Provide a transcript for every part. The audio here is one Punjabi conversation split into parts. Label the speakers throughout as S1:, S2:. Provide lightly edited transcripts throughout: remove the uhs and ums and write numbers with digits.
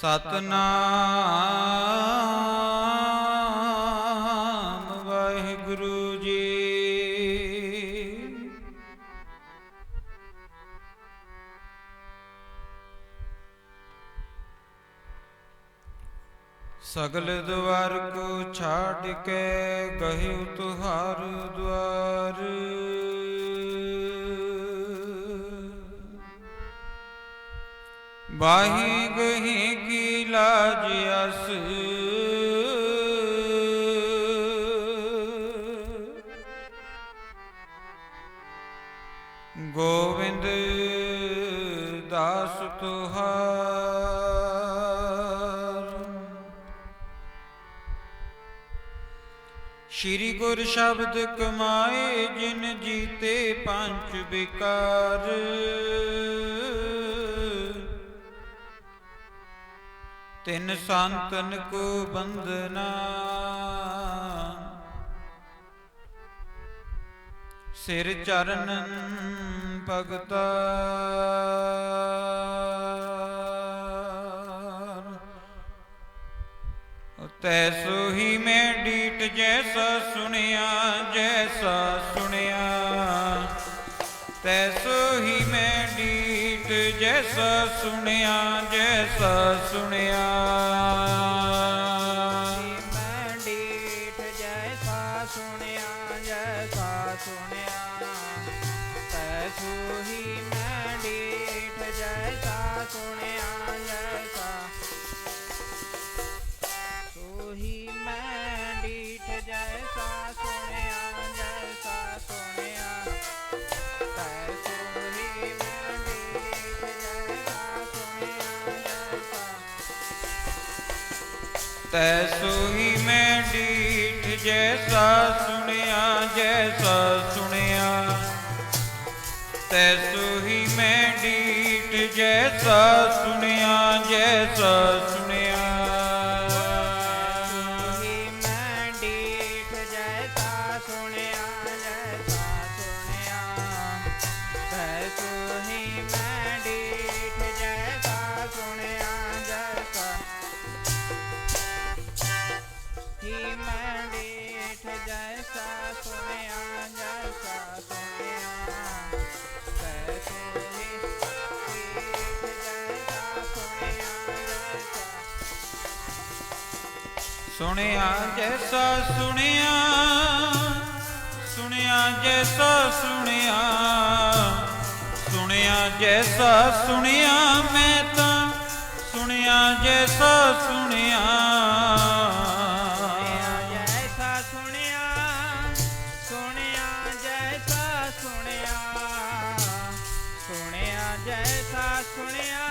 S1: ਸਤਨਾਮ ਵਾਹਿਗੁਰੂ ਜੀ। सगल द्वार को छाड़ के गहे तुहार द्वार, बाही गही की लाज अस, गोविंद दास तुहार। श्री गुर शब्द कमाए जिन जीते पंच विकार, तिन संतन को बंदना, सिर चरणन भगता। तैसो ही मैं डीठ जैसा सुनिया, जैसा सुनिया तैसो ही मैं डीठ जैसा सुनिया, जैसा सुनिया।
S2: मैं डीठ जैसा सुनिया, जैसा सुनिया तैसो ही मैं डीठ जैसा सुनिया, जैसा सो ही मैं डीठ जैसा सुनिया, जैसा सुनिया तैसो ही मैं डीठ जैसा सुनिया, जैसा
S1: तैसो ही मैं डीठ जैसा सुनिया, जैसा सुनिया तैसो ही मैं डीठ जैसा सुनिया, जैसा सुनिया। सुनिया जैसा सुनिया, सुनिया जैसा सुनिया, सुनिया जैसा सुनिया मैं तो सुनिया जैसा सुनिया।
S2: जैसा सुनिया, सुनिया जैसा सुनिया, सुनिया जैसा सुनिया,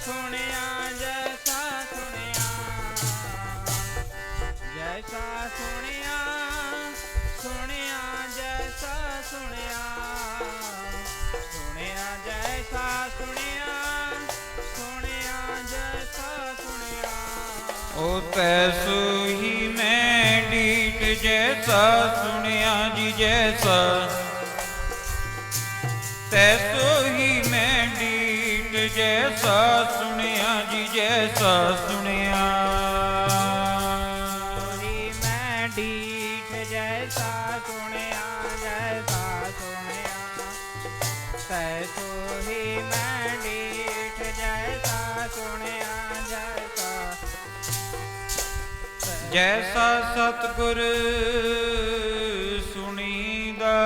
S2: सुनिया जैसा सुनिया, जैसा सुनिया, सुनिया जैसा सुनिया, सुनिया जैसा सुनिया, सुनिया जैसा सुनिया।
S1: ओ तैसो ही मैं डीठ जैसा सुनिया जी, जैसा तैसो ही मैं डीठ जैसा सुनिया जी, जैसा सुनिया।
S2: जैसा सुनिया, जैसा सुनिया तैसो ही मैं डीठ जैसा सुनिया, जैसा
S1: जैसा सतगुर सुनीदा,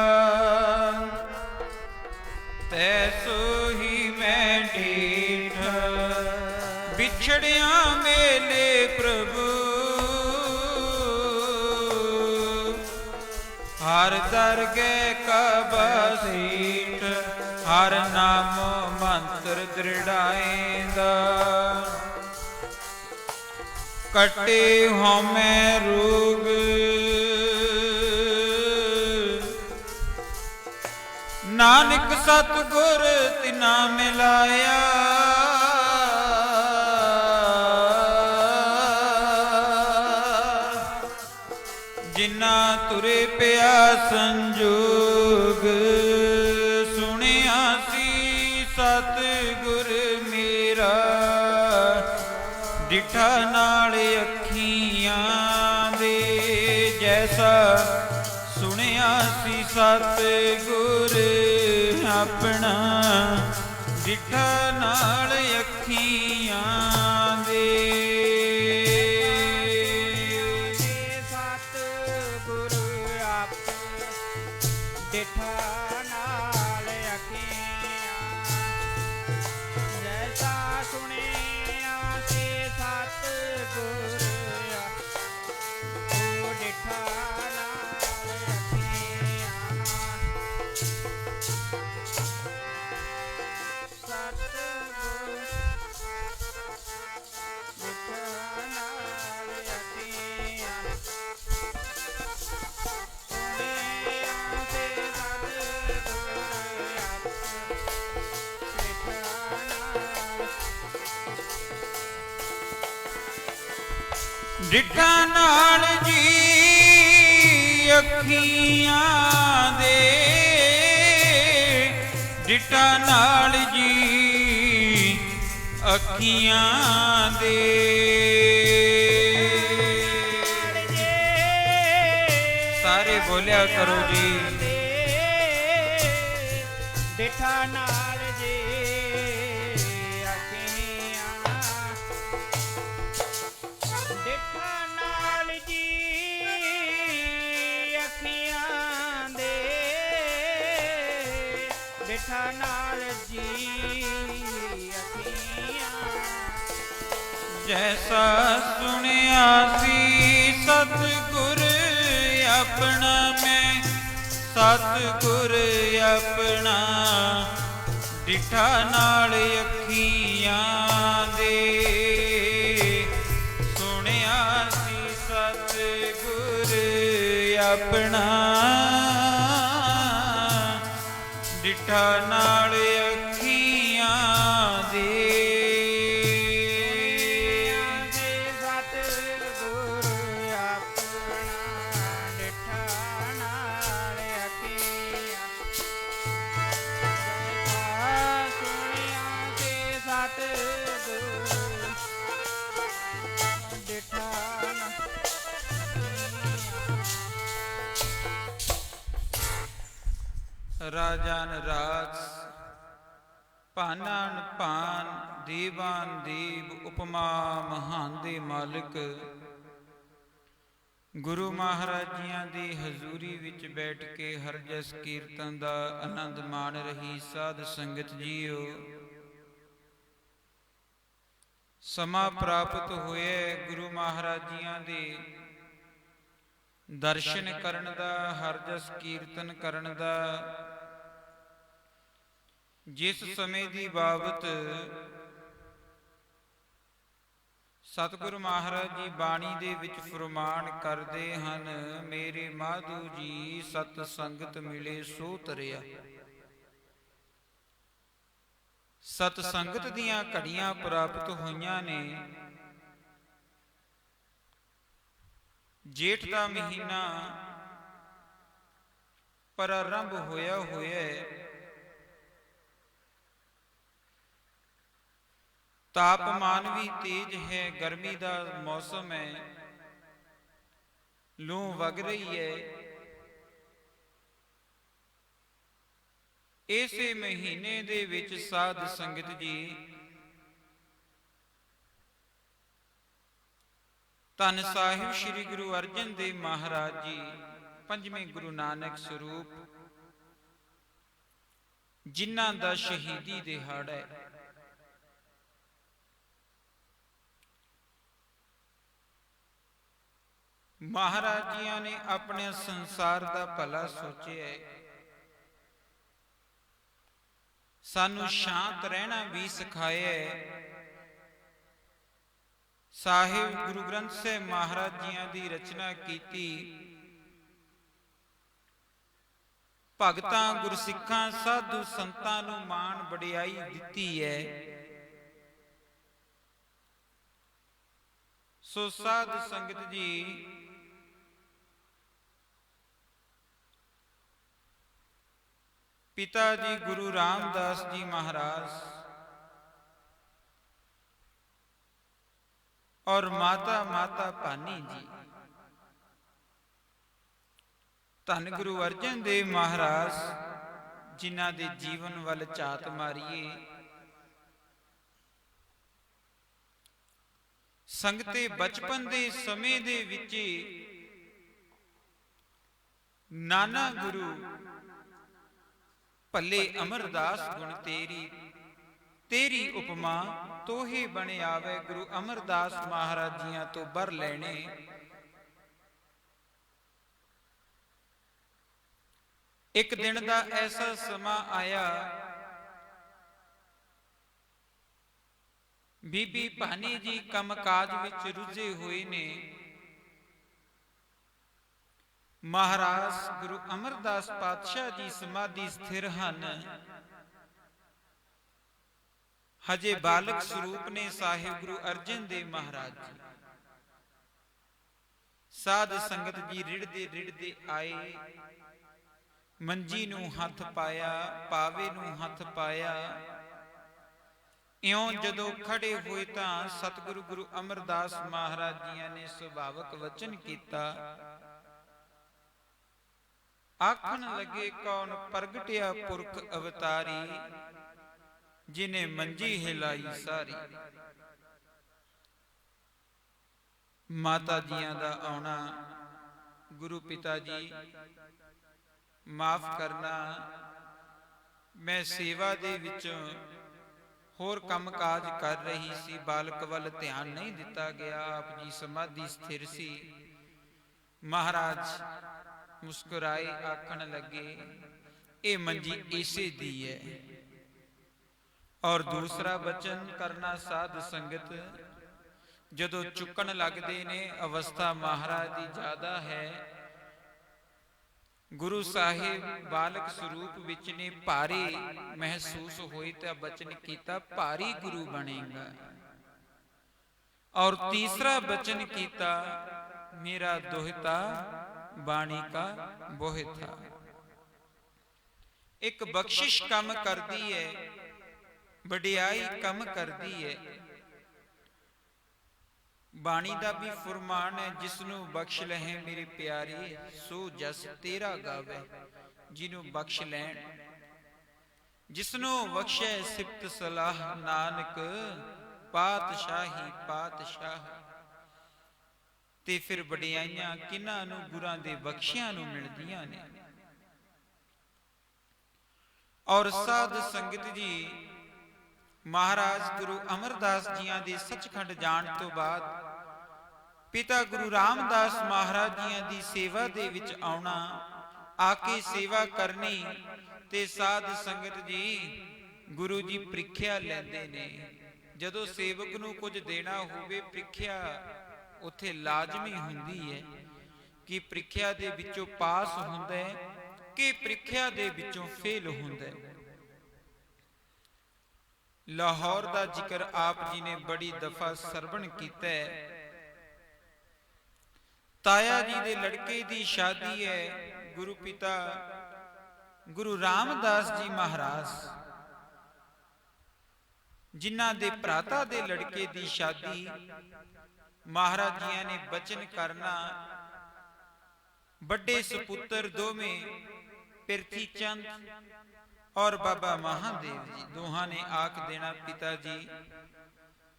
S1: तैसो ही मैं डीठ बिछड़िया मेले प्रभु, हर दरगे का बसीठ, हर नामो मंत्र दृढ़ाएंदा। कटे होमे रोग नानक सतगुर तिना मिलाया, जिन्ना तुरे पिया संजोग। सुनिया सी सतगुर मेरा ਡਿਠਾ ਨਾਲ ਅੱਖੀਆਂ ਦੇ, ਜੈਸਾ ਸੁਣਿਆ ਸੀ ਸਤਿਗੁਰ ਆਪਣਾ, ਡਿਠਾ ਨਾਲ ਅੱਖੀਆਂ ਦੇ।
S2: ਸਤਿਗੁਰ ਆਪ ਡਿਠਾ ਨਾਲ ਅੱਖੀਆਂ, ਜੈਸਾ ਸੁਣਿਆ ਸੀ ਸਤਿਗੁਰ ਉਹ ਡਿਠਾ ਨਾਲ ਅੱਖੀਆਂ। ਸਤਿਗੁਰ ਡਿਠਾ ਨਾਲ ਅੱਖੀਆਂ,
S1: ਡਿਠਾ ਨਾਲ ਜੀ ਅੱਖੀਆਂ ਦੇ, ਡਿਠਾ ਨਾਲ ਜੀ ਅੱਖੀਆਂ ਦੇ। ਸਾਰੇ ਬੋਲਿਆ ਕਰੋ ਜੀ।
S2: ਡਿਠਾ ਨਾਲ ਜੀ ਅੱਖੀਆਂ, ਡਿਠਾ ਨਾਲ ਜੀ ਅੱਖੀਆਂ ਦੇ, ਡਿਠਾ ਨਾਲ ਜੀ ਅੱਖੀਆਂ।
S1: ਜੈਸਾ ਸੁਣਿਆ ਸੀ ਸਤਿਗੁਰ ਆਪਣਾ ਮੈਂ, ਸਤਿਗੁਰ ਆਪਣਾ ਡਿਠਾ ਨਾਲ ਅੱਖੀਆਂ ਦੇ। ਸੁਣਿਆ ਸੀ ਸਤਿਗੁਰ ਆਪਣਾ ਡਿਠਾ ਨਾਲ ਅੱਖੀਆਂ ਦੇ।
S2: ਸਤਿਗੁਰ ਆਪਣਾ ਡਿਠਾ ਨਾਲ ਅੱਖੀਆਂ, ਸੁਣਿਆ ਸੀ ਸਤਿਗੁਰ ਡਿਠਾ ਨਾਲ।
S1: ਰਾਜਾਨ ਰਾਜ ਭਾਨਾਨ ਭਾਨ, ਦੀਵਾਨ ਦੀਵ, ਉਪਮਾ ਮਹਾਨ ਦੇ ਮਾਲਕ ਗੁਰੂ ਮਹਾਰਾਜ ਜੀਆਂ ਦੀ ਹਜ਼ੂਰੀ ਵਿੱਚ ਬੈਠ ਕੇ ਹਰ ਜਸ ਕੀਰਤਨ ਦਾ ਆਨੰਦ ਮਾਣ ਰਹੀ ਸਾਧ ਸੰਗਤ ਜੀਓ, ਸਮਾਂ ਪ੍ਰਾਪਤ ਹੋਇਆ ਗੁਰੂ ਮਹਾਰਾਜ ਜੀਆਂ ਦੇ ਦਰਸ਼ਨ ਕਰਨ ਦਾ, ਹਰ ਜਸ ਕੀਰਤਨ ਕਰਨ ਦਾ। ਜਿਸ ਸਮੇਂ ਦੀ ਬਾਬਤ ਸਤਿਗੁਰੂ ਮਹਾਰਾਜ ਜੀ ਬਾਣੀ ਦੇ ਵਿੱਚ ਫਰਮਾਨ ਕਰਦੇ ਹਨ, ਮੇਰੇ ਮਾਧੂ ਜੀ ਸਤ ਸੰਗਤ ਮਿਲੇ ਸੋ ਤਰਿਆ। ਸਤ ਸੰਗਤ ਦੀਆਂ ਘੜੀਆਂ ਪ੍ਰਾਪਤ ਹੋਈਆਂ ਨੇ। ਜੇਠ ਦਾ ਮਹੀਨਾ ਪ੍ਰਾਰੰਭ ਹੋਇਆ ਹੈ। ਤਾਪਮਾਨ ਵੀ ਤੇਜ਼ ਹੈ, ਗਰਮੀ ਦਾ ਮੌਸਮ ਹੈ, ਲੂ ਵਗ ਰਹੀ ਹੈ। ਇਸੇ ਮਹੀਨੇ ਦੇ ਵਿੱਚ ਸਾਧ ਸੰਗਤ ਜੀ ਧੰਨ ਸਾਹਿਬ ਸ੍ਰੀ ਗੁਰੂ ਅਰਜਨ ਦੇਵ ਮਹਾਰਾਜ ਜੀ ਪੰਜਵੇਂ ਗੁਰੂ ਨਾਨਕ ਸਰੂਪ, ਜਿਨ੍ਹਾਂ ਦਾ ਸ਼ਹੀਦੀ ਦਿਹਾੜਾ ਹੈ। ਮਹਾਰਾਜ ਜੀਆਂ ਨੇ ਆਪਣੇ ਸੰਸਾਰ ਦਾ ਭਲਾ ਸੋਚਿਆ, ਸਾਨੂੰ ਸ਼ਾਂਤ ਰਹਿਣਾ ਵੀ ਸਿਖਾਇਆ। ਸਾਹਿਬ ਗੁਰੂ ਗ੍ਰੰਥ ਸਾਹਿਬ ਮਹਾਰਾਜ ਜੀਆਂ ਦੀ ਰਚਨਾ ਕੀਤੀ, ਭਗਤਾਂ ਗੁਰਸਿੱਖਾਂ ਸਾਧੂ ਸੰਤਾਂ ਨੂੰ ਮਾਣ ਵਡਿਆਈ ਦਿੱਤੀ ਹੈ। ਸੋ ਸਾਧ ਸੰਗਤ ਜੀ, ਪਿਤਾ ਜੀ ਗੁਰੂ ਰਾਮਦਾਸ ਜੀ ਮਹਾਰਾਜ और माता माता भानी जी। धन गुरु अर्जन देव महाराज जिन्हां दे जीवन वल झात मारीए, संगते बचपन दे समय दे विच नाना गुरु भले अमरदास गुण तेरी, तेरी उपमा तोहे बने आवे। गुरु अमरदास महाराज जियां तो बर लेने। एक दिन का ऐसा समा आया, बीबी भानी जी कम काज विच रुझे हुए ने। महाराज गुरु अमरदास पातशाह जी समाधि स्थिर हन। हजे बालक स्वरूप ने साहिब गुरु अर्जन देव महाराज जी। साध संगत जी रिड़दे रिड़दे आए, मंजी नूं हथ पाया, पावे नूं हथ पाया। इउं जदों खड़े होए तां सतगुरु गुरु अमरदास महाराज जी ने सुभावक वचन कीता। आखन लगे कौन प्रगटिया पुरख अवतारी, जिने मंजी हिलाई सारी। माता जियां दा आउणा, गुरु पिता जी माफ करना, मैं सेवा दे विचों होर काम काज कर रही सी, बालक वल ध्यान नहीं दिता गया। आप जी समाधि स्थिर सी। महाराज मुस्कुराए, आखन लगे ये मंजी इसे दी है। और दूसरा वचन करना, साध संगत जदों चुकन लगदे ने, अवस्था महाराज दी ज्यादा है। गुरु साहिब बालक स्वरूप विच ने, भारी महसूस होई तां बचन कीता, भारी गुरु बनेगा। और तीसरा वचन कीता, मेरा दोहिता बाणी का बोहिता। एक बख्शिश कम करदी है, वडियाई कम करदी है। बाणी का भी फुरमान है, जिसनू बख्श लहे मेरे प्यारे, सो जस तेरा गावे। जिन्हों बख्श लैन, जिसनू बख्शे सिफत सलाह, नानक पातशाही पातशाह। ते फिर वडियाइयां किन्हां नू गुरां दे बख्शियां नू मिलदियां ने। और साध संगत जी महाराज गुरु अमरदास जियां दे सचखंड जाण तो बाद पिता गुरु रामदास महाराज जियां दी सेवा दे विच आउणा, आके सेवा करनी। ते साध संगत जी गुरु जी प्रीख्या लैंदे ने। जदों सेवक नू कुछ देना होवे, प्रीख्या उत्थे लाजमी हुंदी है कि प्रीख्या दे विचों पास हुंदा है कि प्रीख्या दे विचों फेल हुंदा है। लाहौर का जिक्र आप जी ने बड़ी दफा सरवण कीता है। ताया जी दे लड़के दी शादी है। गुरु पिता गुरु रामदास जी महाराज जिन्हां दे भराता दे लड़के दी शादी महाराज जियां ने बचन करना। बड़े सपुत्र दोवें पिरथी चंद और बाबा महादेव जी दोहां ने आख देना, पिताजी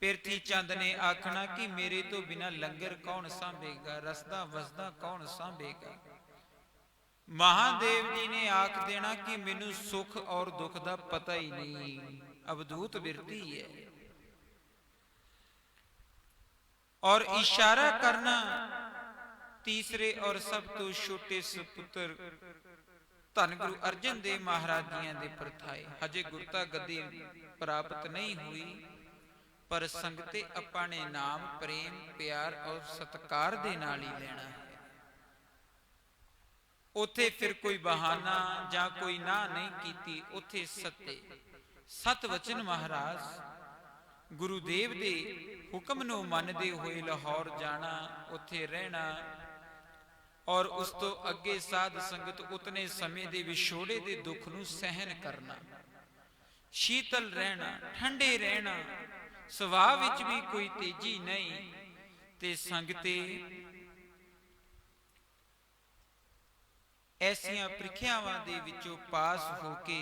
S1: पिरथी चंद ने आखना कि मेरे तो बिना लंगर कौन सांभेगा, रसदा वसदा कौन सांभेगा। महादेव जी ने आख देना कि मैनू सुख और दुख का पता ही नहीं, अवधूत बिरती है। और इशारा करना तीसरे और सब तो छोटे सुपुत्र धन गुरु अर्जन देव महाराज जियां दे परथाए। हजे गुरता गद्दी प्राप्त नहीं हुई, पर संगते अपने नाम प्रेम प्यार और सत्कार दे नाल ही लेना है। उथे फिर कोई बहाना जां कोई ना नहीं कीती। उथे सत्य सत वचन महाराज गुरुदेव दे हुक्म नूं मनदे होए लाहौर जाना, उथे रहना। और उस तो अगे साध संगत उतने समय दे विछोड़े दे दुख नूं सहन करना, शीतल रहना, ठंडे रहना, सुभाव विच भी कोई तेजी नहीं। ਤੇ ਸੰਗਤੇ ਐਸੀਆਂ ਪ੍ਰੀਖਿਆਵਾਂ ਦੇ ਵਿੱਚੋਂ ਪਾਸ ਹੋ ਕੇ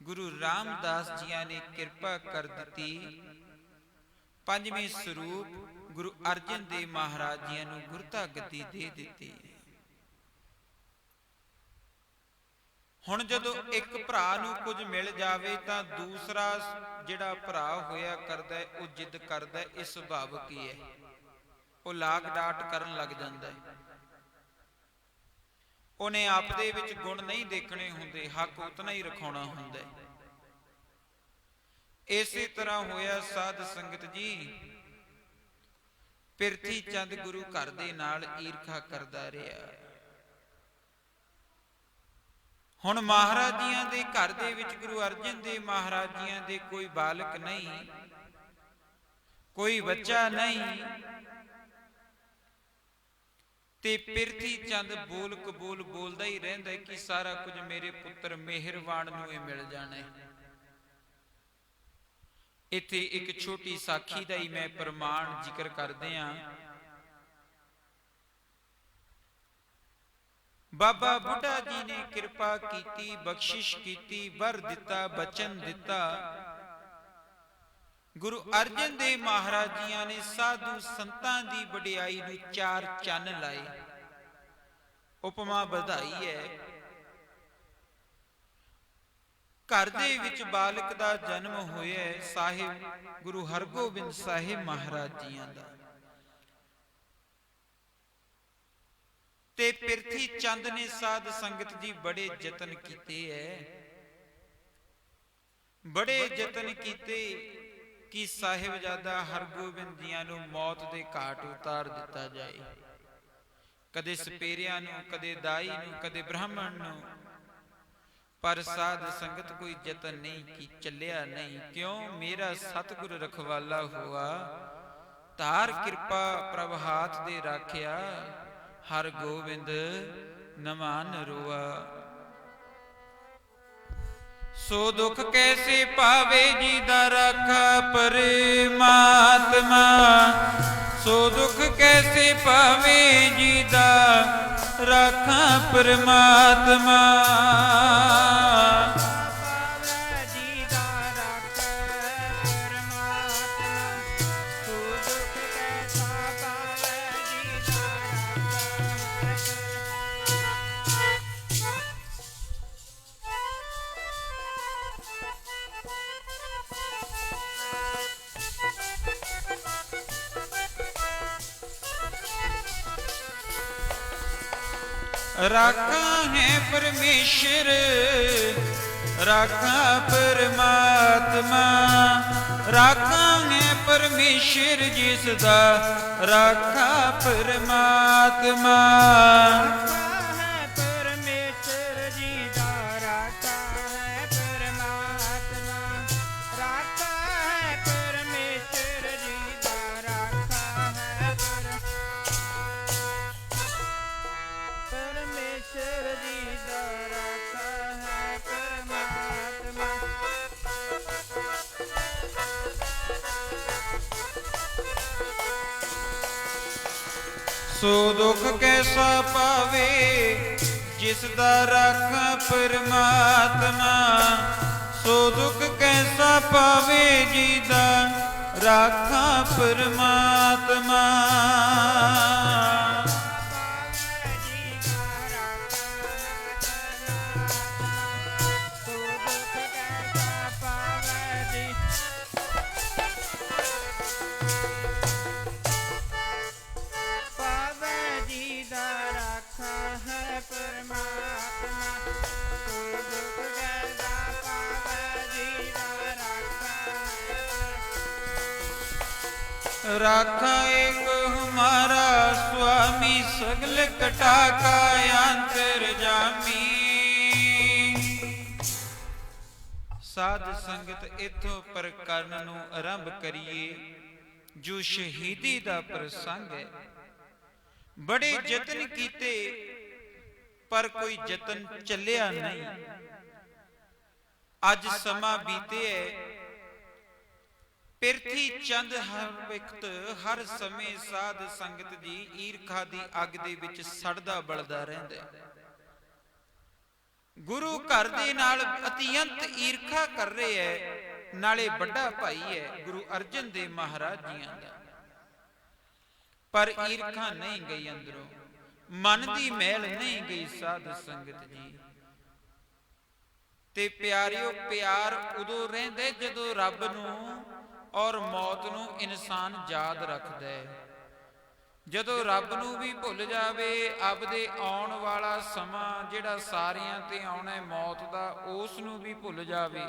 S1: ਗੁਰੂ ਰਾਮਦਾਸ ਜੀਆਂ ਨੇ ਕਿਰਪਾ ਕਰ ਦਿੱਤੀ। ਪੰਜਵੇਂ ਸਰੂਪ ਗੁਰੂ ਅਰਜਨ ਦੇਵ ਮਹਾਰਾਜ ਜੀਆਂ ਨੂੰ ਗੁਰਤਾ ਗੱਦੀ ਦੇ ਦਿੱਤੀ। ਹੁਣ ਜਦੋਂ ਇੱਕ ਭਰਾ ਨੂੰ ਕੁਝ ਮਿਲ ਜਾਵੇ ਤਾਂ ਦੂਸਰਾ ਜਿਹੜਾ ਭਰਾ ਹੋਇਆ ਕਰਦਾ ਉਹ ਜਿੱਦ ਕਰਦਾ। ਇਹ ਸੁਭਾਵਿਕ ਹੀ ਹੈ, ਉਹ ਲਾਗ ਡਾਟ ਕਰਨ ਲੱਗ ਜਾਂਦਾ ਹੈ। ਉਹਨੇ ਆਪਦੇ ਵਿੱਚ ਗੁਣ ਨਹੀਂ ਦੇਖਣੇ ਹੁੰਦੇ, ਹੱਕ ਉਤਨਾ ਹੀ ਰਖਾਉਣਾ ਹੁੰਦਾ ਹੈ। ਇਸੇ ਤਰ੍ਹਾਂ ਹੋਇਆ ਸਾਧ ਸੰਗਤ ਜੀ। ਪਿਰਥੀ ਚੰਦ ਗੁਰੂ ਘਰ ਦੇ ਨਾਲ ਈਰਖਾ ਕਰਦਾ ਰਿਹਾ। ਹੁਣ ਮਹਾਰਾਜ ਜੀਆਂ ਦੇ ਘਰ ਦੇ ਵਿੱਚ ਗੁਰੂ ਅਰਜਨ ਦੇਵ ਮਹਾਰਾਜ ਜੀਆਂ ਦੇ ਕੋਈ ਬਾਲਕ ਨਹੀਂ, ਕੋਈ ਬੱਚਾ ਨਹੀਂ, ਤੇ ਪਿਰਥੀ ਚੰਦ ਬੋਲ ਕਬੂਲ ਬੋਲਦਾ ਹੀ ਰਹਿੰਦਾ ਕਿ ਸਾਰਾ ਕੁਝ ਮੇਰੇ ਪੁੱਤਰ ਮਿਹਰਵਾਨ ਨੂੰ ਹੀ ਮਿਲ ਜਾਣਾ ਹੈ। ਇੱਥੇ ਇੱਕ ਛੋਟੀ ਸਾਖੀ ਦਾ ਹੀ ਮੈਂ ਪ੍ਰਮਾਣ ਜ਼ਿਕਰ ਕਰਦੇ ਹਾਂ। ਬਾਬਾ ਬੁੱਢਾ ਜੀ ਨੇ ਕਿਰਪਾ ਕੀਤੀ, ਬਖਸ਼ਿਸ਼ ਕੀਤੀ, ਵਰ ਦਿੱਤਾ, ਬਚਨ ਦਿੱਤਾ। ਗੁਰੂ ਅਰਜਨ ਦੇਵ ਮਹਾਰਾਜ ਜੀਆਂ ਨੇ ਸਾਧੂ ਸੰਤਾਂ ਦੀ ਵਡਿਆਈ ਨੂੰ ਚਾਰ ਚੰਨ ਲਾਏ। ਉਪਮਾ ਵਧਾਈ ਹੈ। ਘਰ ਦੇ ਵਿੱਚ ਬਾਲਕ ਦਾ ਜਨਮ ਹੋਇਆ ਹੈ, ਸਾਹਿਬ ਗੁਰੂ ਹਰਗੋਬਿੰਦ ਸਾਹਿਬ ਮਹਾਰਾਜ ਜੀਆਂ ਦਾ। ਤੇ ਪਿਰਥੀ ਚੰਦ ਨੇ ਸਾਧ ਸੰਗਤ ਜੀ ਬੜੇ ਯਤਨ ਕੀਤੇ ਐ, ਬੜੇ ਯਤਨ ਕੀਤੇ ਕਿ ਸਾਹਿਬਜ਼ਾਦਾ ਹਰਗੋਬਿੰਦ ਜੀਆਂ ਨੂੰ ਮੌਤ ਦੇ ਘਾਟ ਉਤਾਰ ਦਿੱਤਾ ਜਾਏ। ਕਦੇ ਸਪੇਰਿਆਂ ਨੂੰ, ਕਦੇ ਦਾਈ ਨੂੰ, ਕਦੇ ਬ੍ਰਾਹਮਣ ਨੂੰ, ਪਰ ਸਾਧ ਸੰਗਤ ਕੋਈ ਯਤਨ ਨਹੀਂ ਕੀ ਚੱਲਿਆ ਨਹੀਂ। ਕਿਉਂ? ਮੇਰਾ ਸਤਿਗੁਰ ਰਖਵਾਲਾ ਹੋਆ, ਧਾਰ ਕਿਰਪਾ ਪ੍ਰਭ ਹਾਥ ਦੇ ਰਾਖਿਆ, ਹਰ ਗੋਬਿੰਦ ਨਮਾਨ ਰੋਆ। ਸੋ ਦੁਖ ਕੈਸੇ ਪਾਵੇ ਜੀ ਦਾ ਰਾਖਾ ਪਰਮਾਤਮਾ, ਸੋ ਦੁਖ ਕੈਸੇ ਪਾਵੇ ਜੀ ਦਾ ਰਾਖਾ ਪਰਮਾਤਮਾ। ਰਾਖਾ ਹੈ ਪਰਮੇਸ਼ਰ, ਰਾਖਾ ਪਰਮਾਤਮਾ, ਰਾਖਾ ਹੈ ਪਰਮੇਸ਼ਰ ਜਿਸ ਦਾ ਰਾਖਾ ਪਰਮਾਤਮਾ। ਸੋ ਦੁਖ ਕੈਸਾ ਪਾਵੇ ਜਿਸ ਦਾ ਰਾਖਾ ਪਰਮਾਤਮਾ, ਸੋ ਦੁਖ ਕੈਸਾ ਪਾਵੇ ਜੀ ਦਾ ਰਾਖਾ ਪਰਮਾਤਮਾ। राखा एक हमारा स्वामी सगल कटा का अंतर जामी। साध संगत इथों प्रकरण नूं आरंभ करिए जो शहीदी दा प्रसंग है। बड़े यतन कीते पर कोई यतन चलिया नहीं। अज समा बीते है ਪਿਰਥੀ ਚੰਦ ਹਰ ਵਕਤ ਹਰ ਸਮੇਂ ਸਾਧ ਸੰਗਤ ਜੀ ਈਰਖਾ ਦੀ ਅੱਗ ਦੇ ਵਿੱਚ ਸੜਦਾ ਬਲਦਾ ਰਹਿੰਦਾ। ਗੁਰੂ ਘਰ ਦੇ ਨਾਲ ਅਤਿਅੰਤ ਈਰਖਾ ਕਰ ਰਿਹਾ ਹੈ, ਨਾਲੇ ਵੱਡਾ ਭਾਈ ਹੈ ਗੁਰੂ ਅਰਜਨ ਦੇਵ ਮਹਾਰਾਜ ਜੀਆਂ ਦਾ। ਪਰ ਈਰਖਾ ਨਹੀਂ ਗਈ ਅੰਦਰੋਂ, ਮਨ ਦੀ ਮੈਲ ਨਹੀਂ ਗਈ ਸਾਧ ਸੰਗਤ ਜੀ। ਤੇ ਪਿਆਰਿਓ, ਪਿਆਰ ਉਦੋਂ ਰਹਿੰਦਾ ਜਦੋਂ ਰੱਬ ਨੂੰ ਔਰ ਮੌਤ ਨੂੰ ਇਨਸਾਨ ਯਾਦ ਰੱਖਦਾ ਹੈ। ਜਦੋਂ ਰੱਬ ਨੂੰ ਵੀ ਭੁੱਲ ਜਾਵੇ, ਆਪਦੇ ਆਉਣ ਵਾਲਾ ਸਮਾਂ ਜਿਹੜਾ ਸਾਰਿਆਂ ਤੇ ਆਉਣਾ ਹੈ ਮੌਤ ਦਾ, ਉਸ ਨੂੰ ਵੀ ਭੁੱਲ ਜਾਵੇ,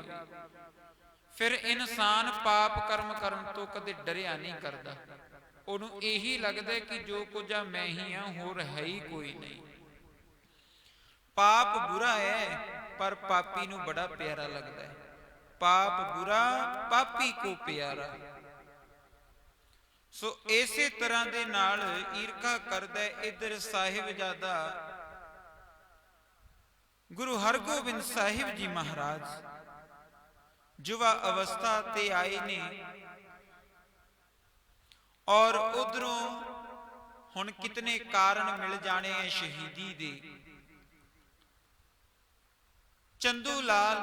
S1: ਫਿਰ ਇਨਸਾਨ ਪਾਪ ਕਰਮ ਕਰਨ ਤੋਂ ਕਦੇ ਡਰਿਆ ਨਹੀਂ ਕਰਦਾ। ਉਹਨੂੰ ਇਹੀ ਲੱਗਦਾ ਕਿ ਜੋ ਕੁਝ ਆ ਮੈਂ ਹੀ ਹਾਂ, ਹੋਰ ਹੈ ਹੀ ਕੋਈ ਨਹੀਂ। ਪਾਪ ਬੁਰਾ ਹੈ ਪਰ ਪਾਪੀ ਨੂੰ ਬੜਾ ਪਿਆਰਾ ਲੱਗਦਾ ਹੈ। ਪਾਪ ਬੁਰਾ ਪਾਪੀ ਕੋ ਪਿਆਰਾ। ਸੋ ਇਸੇ ਤਰ੍ਹਾਂ ਦੇ ਨਾਲ ਈਰਖਾ ਕਰਦਾ। ਇਧਰ ਸਾਹਿਬਜ਼ਾਦਾ ਗੁਰੂ ਹਰਗੋਬਿੰਦ ਸਾਹਿਬ ਜੀ ਮਹਾਰਾਜ ਯੁਵਾ ਅਵਸਥਾ ਤੇ ਆਏ ਨੇ, ਔਰ ਉਧਰੋਂ ਹੁਣ ਕਿਤਨੇ ਕਾਰਨ ਮਿਲ ਜਾਣੇ ਹੈ ਸ਼ਹੀਦੀ ਦੇ। ਚੰਦੂ ਲਾਲ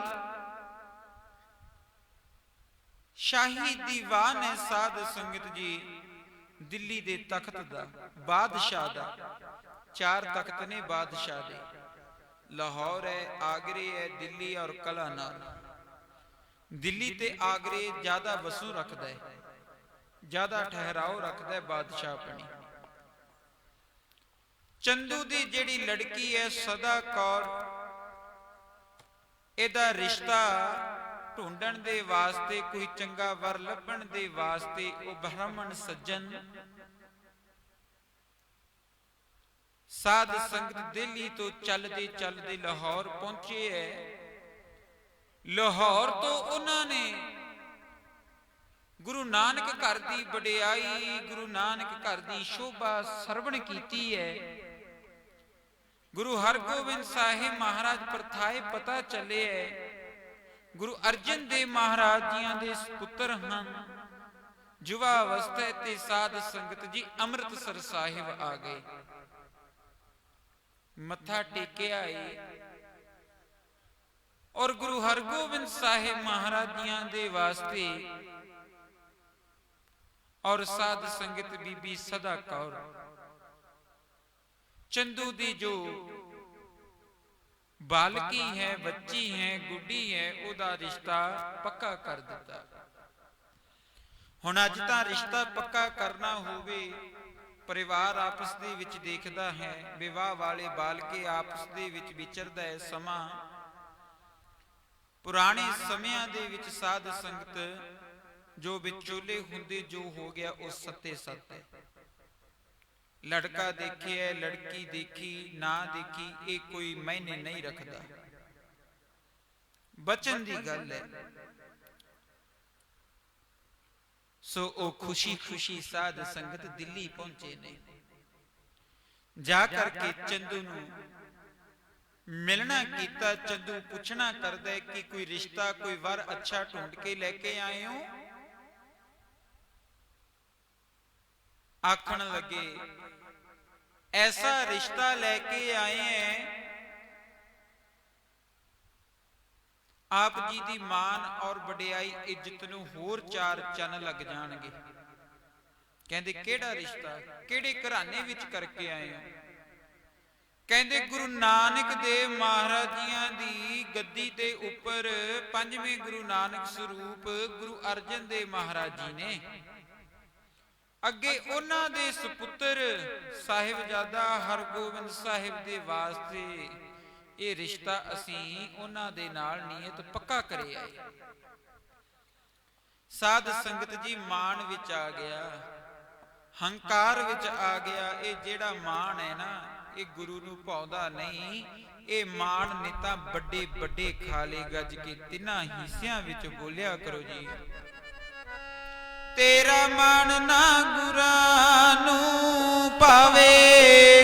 S1: ਸ਼ਾਹੀ ਦੀਵਾਨ ਹੈ ਸਾਧ ਸੰਗਤ ਜੀ, ਦਿੱਲੀ ਦੇ ਤਖਤ ਦਾ, ਬਾਦਸ਼ਾਹ ਦਾ। 4 ਤਖਤ ਨੇ ਬਾਦਸ਼ਾਹ ਦੇ, ਲਾਹੌਰ ਹੈ, ਆਗਰੇ ਹੈ, ਦਿੱਲੀ ਔਰ ਕਲਾਨੌਰ। ਦਿੱਲੀ ਤੇ ਆਗਰੇ ਜ਼ਿਆਦਾ ਵਸੋਂ ਰੱਖਦਾ ਹੈ, ਜ਼ਿਆਦਾ ਠਹਿਰਾਓ ਰੱਖਦਾ ਹੈ ਬਾਦਸ਼ਾਹ ਆਪਣੀ। ਚੰਦੂ ਦੀ ਜਿਹੜੀ ਲੜਕੀ ਹੈ ਸਦਾ ਕੌਰ, ਇਹਦਾ ਰਿਸ਼ਤਾ ਢੂੰਡਣ ਦੇ ਵਾਸਤੇ, ਕੋਈ ਚੰਗਾ ਵਰ ਲੱਭਣ ਦੇ ਵਾਸਤੇ ਉਹ ਬ੍ਰਾਹਮਣ ਸੱਜਣ ਸਾਧ ਸੰਗਤ ਦਿੱਲੀ ਤੋਂ ਚੱਲਦੇ ਚੱਲਦੇ ਲਾਹੌਰ ਪਹੁੰਚੇ ਹੈ। ਲਾਹੌਰ ਤੋਂ ਉਹਨਾਂ ਨੇ ਗੁਰੂ ਨਾਨਕ ਘਰ ਦੀ ਵਡਿਆਈ, ਗੁਰੂ ਨਾਨਕ ਘਰ ਦੀ ਸ਼ੋਭਾ ਸਰਵਣ ਕੀਤੀ ਹੈ। ਗੁਰੂ ਹਰਗੋਬਿੰਦ ਸਾਹਿਬ ਮਹਾਰਾਜ ਪ੍ਰਥਾਏ ਪਤਾ ਚੱਲਿਆ ਗੁਰੂ ਅਰਜਨ ਦੇਵ ਮਹਾਰਾਜ ਜੀਆਂ ਦੇ ਪੁੱਤਰ ਹਨ। ਯੁਵਾ ਅਵਸਥਾ ਤੇ ਸਾਧ ਸੰਗਤ ਜੀ ਅੰਮ੍ਰਿਤਸਰ ਸਾਹਿਬ ਆ ਗਏ, ਮੱਥਾ ਟੇਕਿਆ ਏ, ਔਰ ਗੁਰੂ ਹਰਗੋਬਿੰਦ ਸਾਹਿਬ ਮਹਾਰਾਜ ਜੀਆਂ ਦੇ ਵਾਸਤੇ ਔਰ ਸਾਧ ਸੰਗਤ ਬੀਬੀ ਸਦਾ ਕੌਰ ਚੰਦੂ ਦੀ ਜੋ ਬਾਲਕੀ ਹੈ, ਬੱਚੀ ਹੈ, ਗੁੱਡੀ ਹੈ, ਉਹਦਾ ਰਿਸ਼ਤਾ ਪੱਕਾ ਕਰ ਦਿੱਤਾ। ਹੁਣ ਅੱਜ ਤਾਂ ਰਿਸ਼ਤਾ ਪੱਕਾ ਕਰਨਾ ਹੋਵੇ, ਪਰਿਵਾਰ ਆਪਸ ਦੇ ਵਿੱਚ ਦੇਖਦਾ ਹੈ, ਵਿਵਾਹ ਵਾਲੇ ਬਾਲਕੇ ਆਪਸ ਦੇ ਵਿੱਚ ਵਿਚਰਦਾ ਹੈ ਸਮਾਂ। ਪੁਰਾਣੇ ਸਮਿਆਂ ਦੇ ਵਿੱਚ ਸਾਧ ਸੰਗਤ ਜੋ ਵਿਚੋਲੇ ਹੁੰਦੇ, ਜੋ ਹੋ ਗਿਆ ਉਹ ਸੱਤੇ ਸੱਤ ਹੈ। ਲੜਕਾ ਦੇਖਿਆ, ਲੜਕੀ ਦੇਖੀ, ਨਾ ਦੇਖੀ, ਇਹ ਕੋਈ ਮਾਇਨੇ ਨਹੀਂ ਰੱਖਦਾ, ਬਚਨ ਦੀ ਗੱਲ ਹੈ। ਸੋ ਉਹ ਖੁਸ਼ੀ ਖੁਸ਼ੀ ਸਾਧ ਸੰਗਤ ਦਿੱਲੀ ਪਹੁੰਚੇ ਨੇ। ਜਾ ਕਰਕੇ ਚੰਦੂ ਨੂੰ ਮਿਲਣਾ ਕੀਤਾ। ਚੰਦੂ ਪੁੱਛਣਾ ਕਰਦਾ ਹੈ ਕਿ ਕੋਈ ਰਿਸ਼ਤਾ, ਕੋਈ ਵਰ ਅੱਛਾ ਢੂੰਡ ਕੇ ਲੈ ਕੇ ਆਏ ਹੋ? ਆਖਣ ਲੱਗੇ ਐਸਾ ਰਿਸ਼ਤਾ ਲੈ ਕੇ ਆਏ हैं, ਆਪ ਜੀ ਦੀ ਮਾਨ ਔਰ ਵਡਿਆਈ ਇੱਜ਼ਤ ਨੂੰ ਹੋਰ 4 ਚੰਨ ਲੱਗ ਜਾਣਗੇ। ਕਹਿੰਦੇ ਕਿਹੜਾ ਰਿਸ਼ਤਾ, ਕਿਹੜੇ ਘਰਾਣੇ ਵਿੱਚ ਕਰਕੇ ਆਏ ਹੋ? ਕਹਿੰਦੇ ਗੁਰੂ ਨਾਨਕ ਦੇਵ ਮਹਾਰਾਜ ਜੀਆਂ ਦੀ ਗੱਦੀ ਦੇ ਉੱਪਰ 5ਵੇਂ ਗੁਰੂ ਨਾਨਕ ਸਰੂਪ ਗੁਰੂ ਅਰਜਨ ਦੇਵ ਮਹਾਰਾਜ ਜੀ ਨੇ। ਅੱਗੇ ਉਹਨਾਂ ਦੇ ਸੁਪੁੱਤਰ ਸਾਹਿਬਜ਼ਾਦਾ ਹਰਗੋਬਿੰਦ ਸਾਹਿਬ ਦੇ ਵਾਸਤੇ ਇਹ ਰਿਸ਼ਤਾ ਅਸੀਂ ਉਹਨਾਂ ਦੇ ਨਾਲ ਨੀਅਤ ਪੱਕਾ ਕਰਿਆ ਹੈ। ਸਾਧ ਸੰਗਤ ਜੀ ਮਾਣ ਵਿੱਚ ਆ ਗਿਆ, ਹੰਕਾਰ ਵਿੱਚ ਆ ਗਿਆ। ਇਹ ਜਿਹੜਾ ਮਾਣ ਹੈ ਨਾ, ਇਹ ਗੁਰੂ ਨੂੰ ਭਾਉਂਦਾ ਨਹੀਂ। ਇਹ ਮਾਣ ਨੇ ਤਾਂ ਵੱਡੇ ਵੱਡੇ ਖਾਲੇ ਗੱਜ ਕੇ 3 ਹਿੱਸਿਆਂ ਵਿੱਚ ਬੋਲਿਆ ਕਰੋ ਜੀ। ਤੇਰਾ ਮਾਣ ਨਾ ਗੁਰਾਂ ਨੂੰ ਪਾਵੇ,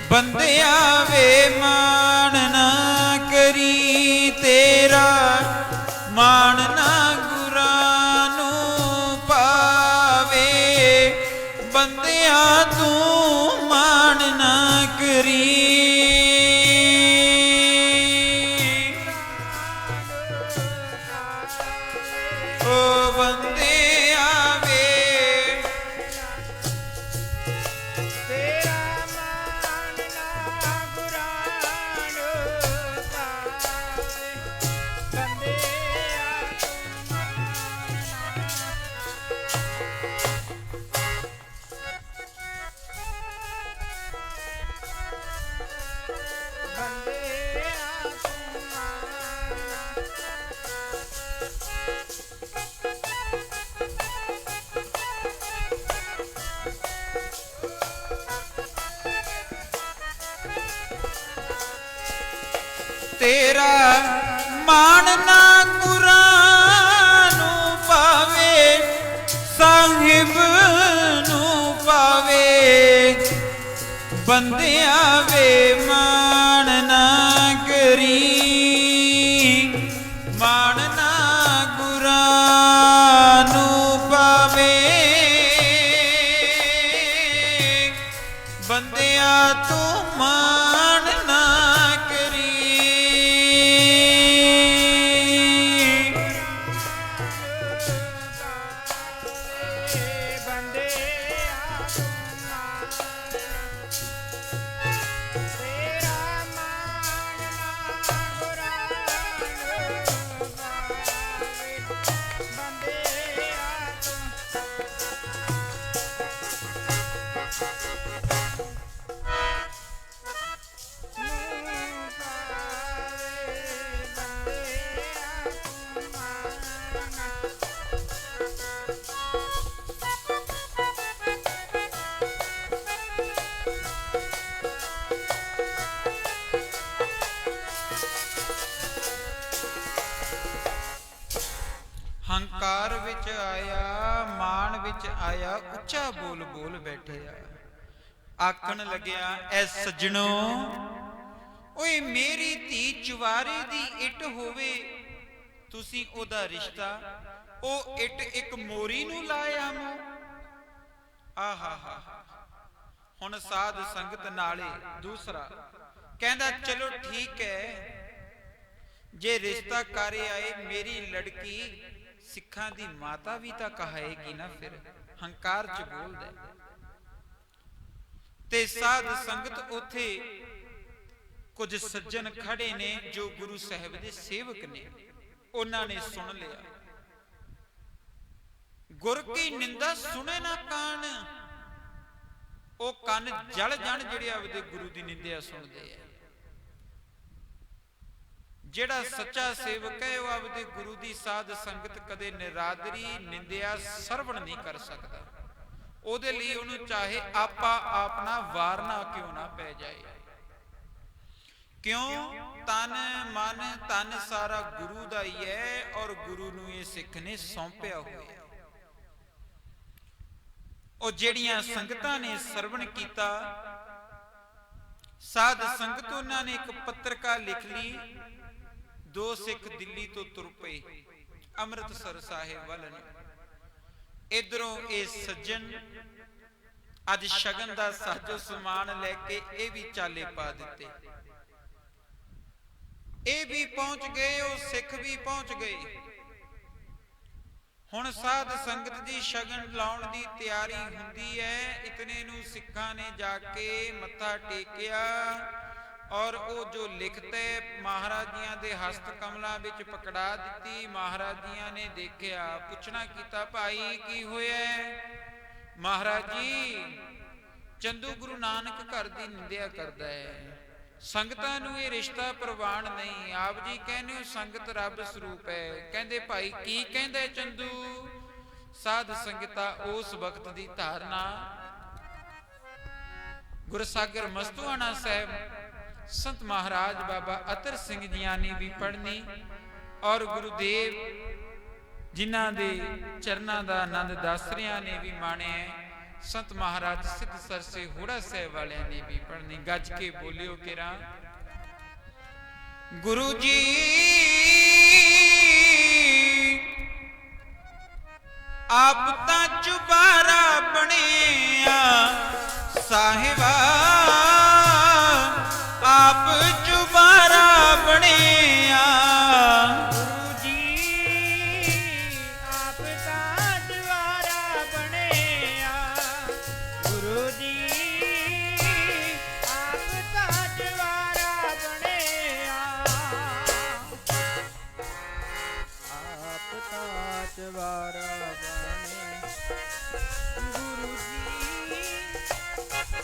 S1: ਬੰਦਿਆਂ ਵੇ ਮਾਣ ਨਾ ਕਰੀ। ਤੇਰਾ ਮਾਣ ਨਾ ਗੁਰਾਂ ਨੂੰ ਤੇਰਾ ਮਾਣ ਨਾ ਗੁਰਾਂ ਨੂੰ ਪਾਵੇ, ਸਾਹਿਬ ਨੂੰ ਪਾਵੇ। ਬੰਦਿਆਂ ਵੇ ਮਾਣ ਨਾ ਕਰੀ, ਮਾਣ ਨਾ ਗੁਰਾਂ ਨੂੰ ਪਾਵੇ। ਬੰਦਿਆਂ ਤੂੰ ਮਾਣ ਨਾ ਕਰੀ। ਹੰਕਾਰ ਵਿੱਚ ਆਇਆ, ਮਾਣ ਵਿੱਚ ਆਇਆ, ਉੱਚਾ ਬੋਲ ਬੋਲ ਬੈਠਿਆ। ਆਖਣ ਲੱਗਿਆ ਐ ਸੱਜਣੋ, ਓਏ ਮੇਰੀ ਧੀ ਚੁਬਾਰੇ ਦੀ ਇੱਟ ਹੋਵੇ, ਤੁਸੀਂ ਉਹਦਾ ਰਿਸ਼ਤਾ ਉਹ ਇੱਟ ਇੱਕ ਮੋਰੀ ਨੂੰ ਲਾਇਆ ਮੂੰ। ਆਹਾ ਹਾ। ਹੁਣ ਸਾਧ ਸੰਗਤ ਨਾਲੇ ਦੂਸਰਾ ਕਹਿੰਦਾ ਚਲੋ ਠੀਕ ਹੈ, ਜੇ ਰਿਸ਼ਤਾ ਕਰ ਆਏ ਮੇਰੀ ਲੜਕੀ ਸਿੱਖਾਂ ਦੀ ਮਾਤਾ ਵੀ ਤਾਂ ਕਹਾਏਗੀ ਨਾ। ਫਿਰ ਹੰਕਾਰ ਚ ਬੋਲਦਾ ਤੇ ਸਾਧ ਸੰਗਤ ਉਥੇ ਕੁਝ ਸੱਜਣ ਖੜੇ ਨੇ ਜੋ ਗੁਰੂ ਸਾਹਿਬ ਦੇ ਸੇਵਕ ਨੇ, ਉਹਨਾਂ ਨੇ ਸੁਣ ਲਿਆ। ਗੁਰ ਕੀ ਨਿੰਦਾ ਸੁਣੇ ਨਾ ਕਾਨ, ਉਹ ਕੰਨ ਜਲ ਜਾਣ ਜਿਹੜੇ ਆਪਦੇ ਗੁਰੂ ਦੀ ਨਿੰਦਿਆ ਸੁਣਦੇ ਆ। ਜਿਹੜਾ ਸੱਚਾ ਸੇਵਕ ਹੈ ਉਹ ਆਪਦੇ ਗੁਰੂ ਦੀ ਸਾਧ ਸੰਗਤ ਕਦੇ ਨਿਰਾਦਰੀ ਨਿੰਦਿਆ ਸਰਵਣ ਨਹੀਂ ਕਰ ਸਕਦਾ। ਉਹਦੇ ਲਈ ਉਹਨੂੰ ਚਾਹੇ ਆਪਾ ਆਪਣਾ ਵਾਰਨਾ ਕਿਉਂ ਨਾ ਪੈ ਜਾਏ। ਕਿਉਂ? ਤਨ ਮਨ ਤਨ ਸਾਰਾ ਗੁਰੂ ਦਾ ਹੀ ਹੈ ਔਰ ਗੁਰੂ ਨੂੰ ਇਹ ਸਿੱਖ ਨੇ ਸੌਂਪਿਆ ਹੋਇਆ। ਉਹ ਜਿਹੜੀਆਂ ਸੰਗਤਾਂ ਨੇ ਸਰਵਣ ਕੀਤਾ, ਸਾਧ ਸੰਗਤ ਉਹਨਾਂ ਨੇ ਇੱਕ ਪੱਤਰਕਾ ਲਿਖ ਲਈ। ਦੋ ਸਿੱਖ ਦਿੱਲੀ ਤੋਂ ਤੁਰ ਪਏ ਅੰਮ੍ਰਿਤਸਰ ਸਾਹਿਬ ਵੱਲ ਨੂੰ। ਇਧਰੋਂ ਇਹ ਸੱਜਣ ਅੱਜ ਸ਼ਗਨ ਦਾ ਸਾਜੋ ਸਮਾਨ ਲੈ ਕੇ ਇਹ ਵੀ ਚਾਲੇ ਪਾ ਦਿੱਤੇ। ਇਹ ਵੀ ਪਹੁੰਚ ਗਏ, ਉਹ ਸਿੱਖ ਵੀ ਪਹੁੰਚ ਗਏ। ਹੁਣ ਸਾਧ ਸੰਗਤ ਦੀ ਸ਼ਗਨ ਲਾਉਣ ਦੀ ਤਿਆਰੀ ਹੁੰਦੀ ਹੈ। ਇਤਨੇ ਨੂੰ ਸਿੱਖਾਂ ਨੇ ਜਾ ਕੇ ਮੱਥਾ ਟੇਕਿਆ ਔਰ ਉਹ ਜੋ ਲਿਖਤੇ ਮਹਾਰਾਜ ਜੀਆਂ ਦੇ ਹਸਤ ਕਮਲਾਂ ਵਿੱਚ ਪਕੜਾ ਦਿੱਤੀ। ਮਹਾਰਾਜ ਜੀਆਂ ਨੇ ਦੇਖਿਆ, ਪੁੱਛਣਾ ਕੀਤਾ, ਭਾਈ ਕੀ ਹੋਇਆ? ਮਹਾਰਾਜ ਜੀ, ਚੰਦੂ ਗੁਰੂ ਨਾਨਕ ਘਰ ਦੀ ਨਿੰਦਿਆ ਕਰਦਾ ਹੈ, ਸੰਗਤਾਂ ਨੂੰ ਇਹ ਰਿਸ਼ਤਾ ਪ੍ਰਵਾਨ ਨਹੀਂ। ਆਪ ਜੀ ਕਹਿੰਦੇ ਹੋ ਸੰਗਤ ਰੱਬ ਸਰੂਪ ਹੈ। ਕਹਿੰਦੇ ਭਾਈ ਕੀ ਕਹਿੰਦਾ ਚੰਦੂ? ਸਾਧ ਸੰਗਤਾਂ ਉਸ ਵਕਤ ਦੀ ਧਾਰਨਾ ਗੁਰਸਾਗਰ ਮਸਤੂਆਣਾ ਸਾਹਿਬ ਸੰਤ ਮਹਾਰਾਜ ਬਾਬਾ ਅਤਰ ਸਿੰਘ ਜੀਆਂ ਨੇ ਵੀ ਪੜ੍ਹਨੀ ਔਰ ਗੁਰੂਦੇਵ ਜਿਨ੍ਹਾਂ ਦੇ ਚਰਨਾਂ ਦਾ ਆਨੰਦ ਦਾਸਰਿਆਂ ਨੇ ਵੀ ਮਾਣਿਆ। ਸੰਤ ਮਹਾਰਾਜ ਸਿੱਧ ਸਰਸੇ ਹੋੜਾ ਸਾਹਿਬ ਵਾਲਿਆਂ ਨੇ ਵੀ ਪੜ੍ਹਨੀ। ਗੱਜ ਕੇ ਬੋਲਿਓ ਕਿਰਾ ਗੁਰੂ ਜੀ ਆਪ ਤਾਂ ਚੁਬਾਰਾ ਬਣਿਆ ਸਾਹਿਬਾ, ਆਪ ਚੁਬਾਰਾ ਬਣਿਆ।
S2: ਗੁਰੂ ਜੀ ਆਪ ਤਾਂ ਚੁਬਾਰਾ ਬਣਿਆ, ਗੁਰੂ ਜੀ ਆਪ ਤਾਂ ਚੁਬਾਰਾ ਬਣਿਆ, ਆਪ ਤਾਂ ਚੁਬਾਰਾ ਬਣਿਆ, ਗੁਰੂ ਜੀ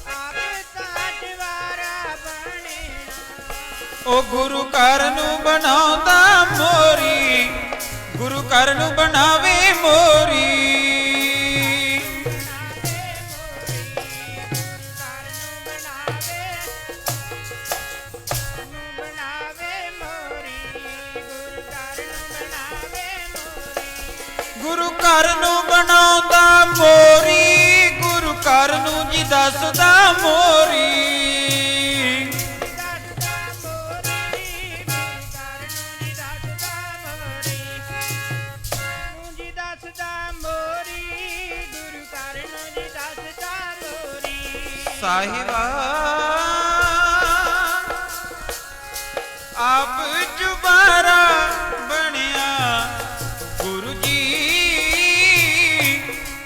S2: ਆਪ ਤਾਂ ਚੁਬਾਰਾ ਬਣਿਆ।
S1: ਉਹ ਗੁਰੂ ਘਰ ਨੂੰ ਬਣਾਉਂਦਾ ਮੋਰੀ, ਗੁਰੂ ਘਰ ਨੂੰ ਬਣਾਵੇ ਮੋਰੀ।
S2: ਬਣਾਵੇ
S1: ਗੁਰੂ ਘਰ ਨੂੰ ਬਣਾਉਂਦਾ ਮੋਰੀ, ਗੁਰੂ ਘਰ ਨੂੰ ਜੀ ਦੱਸਦਾ ਮੋਰੀ। ਸਾਹਿਬਾ ਆਪ ਚੁਬਾਰਾ ਬਣਿਆ ਗੁਰੂ ਜੀ,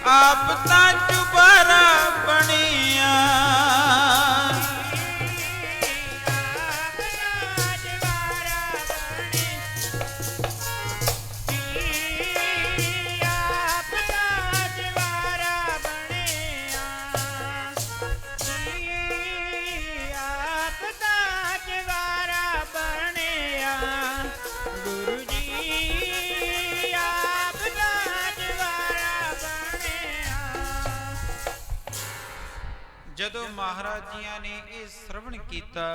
S1: ਆਪ ਤਾਂ ਚੁਬਾਰਾ ਬਣਿਆ। ਜਦੋਂ ਮਹਾਰਾਜ ਜੀਆਂ ਨੇ ਇਹ ਸ਼ਰਵਣ ਕੀਤਾ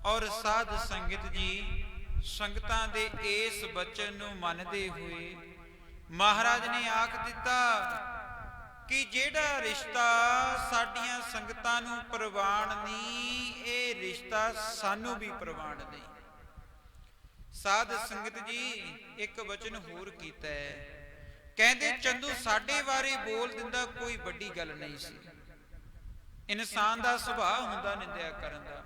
S1: ਔਰ ਸਾਧ ਸੰਗਤ ਜੀ ਸੰਗਤਾਂ ਦੇ ਇਸ ਬਚਨ ਨੂੰ ਮੰਨਦੇ ਹੋਏ ਮਹਾਰਾਜ ਨੇ ਆਖ ਦਿੱਤਾ ਕਿ ਜਿਹੜਾ ਰਿਸ਼ਤਾ ਸਾਡੀਆਂ ਸੰਗਤਾਂ ਨੂੰ ਪ੍ਰਵਾਨ ਨਹੀਂ, ਇਹ ਰਿਸ਼ਤਾ ਸਾਨੂੰ ਵੀ ਪ੍ਰਵਾਨ ਨਹੀਂ। ਸਾਧ ਸੰਗਤ ਜੀ ਇੱਕ ਬਚਨ ਹੋਰ ਕੀਤਾ ਹੈ, ਕਹਿੰਦੇ ਚੰਦੂ ਸਾਡੇ ਬਾਰੇ ਬੋਲ ਦਿੰਦਾ ਕੋਈ ਵੱਡੀ ਗੱਲ ਨਹੀਂ ਸੀ। ਇਨਸਾਨ ਦਾ ਸੁਭਾਅ ਹੁੰਦਾ ਨਿੰਦਿਆ ਕਰਨ ਦਾ,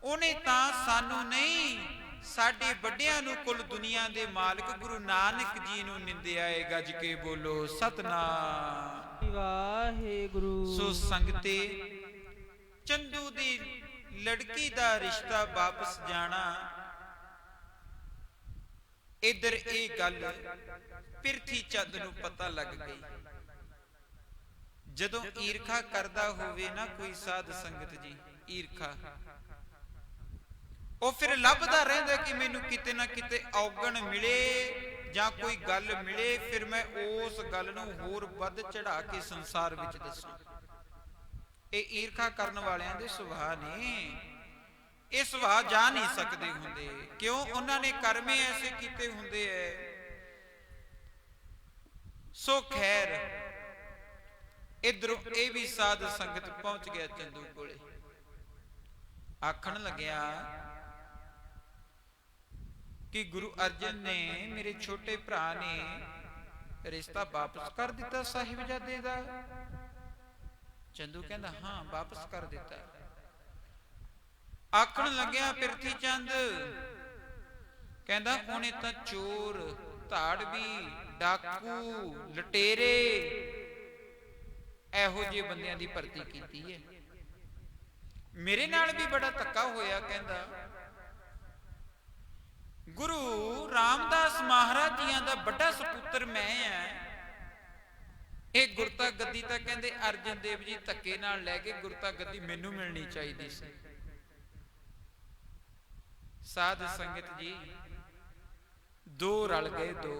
S1: ਉਹਨੇ ਤਾਂ ਸਾਨੂੰ ਨਹੀਂ ਸਾਡੇ ਵੱਡਿਆਂ ਨੂੰ ਕੁੱਲ ਦੁਨੀਆ ਦੇ ਮਾਲਕ ਗੁਰੂ ਨਾਨਕ ਜੀ ਨੂੰ ਨਿੰਦਿਆ ਏ। ਗੱਜ ਕੇ ਬੋਲੋ ਸਤਨਾਮ
S2: ਵਾਹਿਗੁਰੂ।
S1: ਸੋ ਸੰਗਤੇ ਚੰਦੂ ਦੀ ਲੜਕੀ ਦਾ ਰਿਸ਼ਤਾ ਵਾਪਸ ਜਾਣਾ, ਇਧਰ ਇਹ ਗੱਲ ਪਿਰਥੀ ਚੰਦ ਨੂੰ ਪਤਾ ਲੱਗ ਗਈ। ਜਦੋਂ ਈਰਖਾ ਕਰਦਾ ਹੋਵੇ ਨਾ ਕੋਈ ਸਾਧ ਸੰਗਤ ਜੀ, ਈਰਖਾ, ਉਹ ਫਿਰ ਲੱਭਦਾ ਰਹਿੰਦਾ ਕਿ ਮੈਨੂੰ ਕਿਤੇ ਨਾ ਕਿਤੇ ਔਗਣ ਮਿਲੇ ਜਾਂ ਕੋਈ ਗੱਲ ਮਿਲੇ, ਫਿਰ ਮੈਂ ਉਸ ਗੱਲ ਨੂੰ ਹੋਰ ਵੱਧ ਚੜਾ ਕੇ ਸੰਸਾਰ ਵਿੱਚ ਦੱਸਾਂ। ਇਹ ਈਰਖਾ ਕਰਨ ਵਾਲਿਆਂ ਦੇ ਸੁਭਾਅ ਨੇ। ਇਹ ਸੁਭਾਅ ਜਾ ਨਹੀਂ ਸਕਦੇ ਹੁੰਦੇ, ਕਿਉਂ? ਉਹਨਾਂ ਨੇ ਕਰਮੇ ਐਸੇ ਕੀਤੇ ਹੁੰਦੇ ਐ। ਸੋ ਖੈਰ ਇਧਰੋਂ ਇਹ ਵੀ ਸਾਧ ਸੰਗਤ ਪਹੁੰਚ ਗਿਆ ਚੰਦੂ ਕੋਲੇ। ਆਖਣ ਲੱਗਿਆ ਕਿ ਗੁਰੂ ਅਰਜਨ ਨੇ, ਮੇਰੇ ਛੋਟੇ ਭਰਾ ਨੇ ਰਿਸ਼ਤਾ ਵਾਪਸ ਕਰ ਦਿੱਤਾ ਸਾਹਿਬਜ਼ਾਦੇ ਦਾ। ਚੰਦੂ ਕਹਿੰਦਾ ਹਾਂ ਵਾਪਸ ਕਰ ਦਿੱਤਾ। ਆਖਣ ਲੱਗਿਆ ਪਿਰਥੀ ਚੰਦ, ਕਹਿੰਦਾ ਉਹਨੇ ਤਾਂ ਚੋਰ, ਧਾੜਵੀ, ਡਾਕੂ, ਲਟੇਰੇ ਇਹੋ ਜਿਹੇ ਬੰਦਿਆਂ ਦੀ ਭਰਤੀ ਕੀਤੀ ਹੈ। ਮੇਰੇ ਨਾਲ ਵੀ ਬੜਾ ਧੱਕਾ ਹੋਇਆ। ਕਹਿੰਦਾ ਗੁਰੂ ਰਾਮਦਾਸ ਮਹਾਰਾਜ ਜੀਆਂ ਦਾ ਵੱਡਾ ਸਪੁੱਤਰ ਮੈਂ ਆ। ਇਹ ਗੁਰਤਾ ਗੱਦੀ ਤਾਂ ਕਹਿੰਦੇ ਅਰਜਨ ਦੇਵ ਜੀ ਧੱਕੇ ਨਾਲ ਲੈ ਕੇ ਗੁਰਤਾ ਗੱਦੀ ਮੈਨੂੰ ਮਿਲਣੀ ਚਾਹੀਦੀ ਸੀ। ਸਾਧ ਸੰਗਤ ਜੀ ਦੋ ਰਲ ਗਏ, ਦੋ।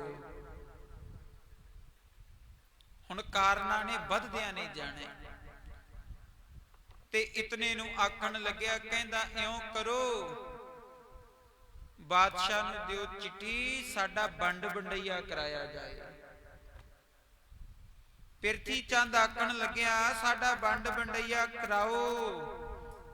S1: ਹੁਣ ਕਾਰਨਾਂ ਨੇ ਵੱਧਦਿਆਂ ਨੇ ਜਾਣੇ ਤੇ ਇਤਨੇ ਨੂੰ ਆਖਣ ਲੱਗਿਆ, ਕਹਿੰਦਾ ਇਉਂ ਕਰੋ, ਬਾਦਸ਼ਾਹ ਨੂੰ ਦਿਓ ਚਿੱਠੀ, ਸਾਡਾ ਵੰਡ ਵੰਡਈਆ ਕਰਾਇਆ ਜਾਏ। ਪਿਰਥੀ ਚੰਦ ਆਖਣ ਲੱਗਿਆ ਸਾਡਾ ਵੰਡ ਵੰਡਈਆ ਕਰਾਓ।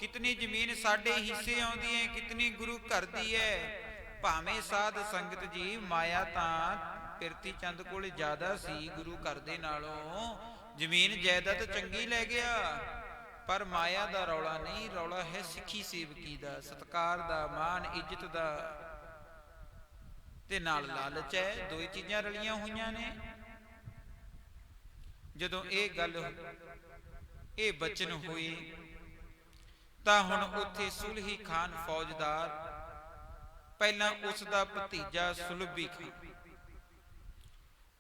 S1: ਕਿਤਨੀ ਜ਼ਮੀਨ ਸਾਡੇ ਹਿੱਸੇ ਆਉਂਦੀ ਹੈ, ਕਿਤਨੀ ਗੁਰੂ ਘਰ ਦੀ ਹੈ। ਭਾਵੇਂ ਸਾਧ ਸੰਗਤ ਜੀ ਮਾਇਆ ਤਾਂ ਪਿਰਥੀ ਚੰਦ ਕੋਲ ਜ਼ਿਆਦਾ ਸੀ ਗੁਰੂ ਘਰ ਦੇ ਨਾਲੋਂ, ਜ਼ਮੀਨ ਜਾਇਦਾਦ ਚੰਗੀ ਲੈ ਗਿਆ, ਪਰ ਮਾਇਆ ਦਾ ਰੌਲਾ ਨਹੀਂ। ਰੌਲਾ ਹੈ ਸਿੱਖੀ ਸੇਵਕੀ ਦਾ, ਸਤਕਾਰ ਦਾ, ਮਾਨ ਇੱਜ਼ਤ ਦਾ, ਤੇ ਨਾਲ ਲਾਲਚ ਹੈ। ਦੋ ਹੀ ਚੀਜ਼ਾਂ ਰਲੀਆਂ ਹੋਈਆਂ ਨੇ। ਜਦੋਂ ਇਹ ਗੱਲ, ਇਹ ਬਚਨ ਹੋਏ ਤਾਂ ਹੁਣ ਉੱਥੇ ਸੁਲਹੀ ਖਾਨ ਫੌਜਦਾਰ, ਪਹਿਲਾਂ ਉਸ ਦਾ ਭਤੀਜਾ ਸੁਲਭੀ ਖਾਨ,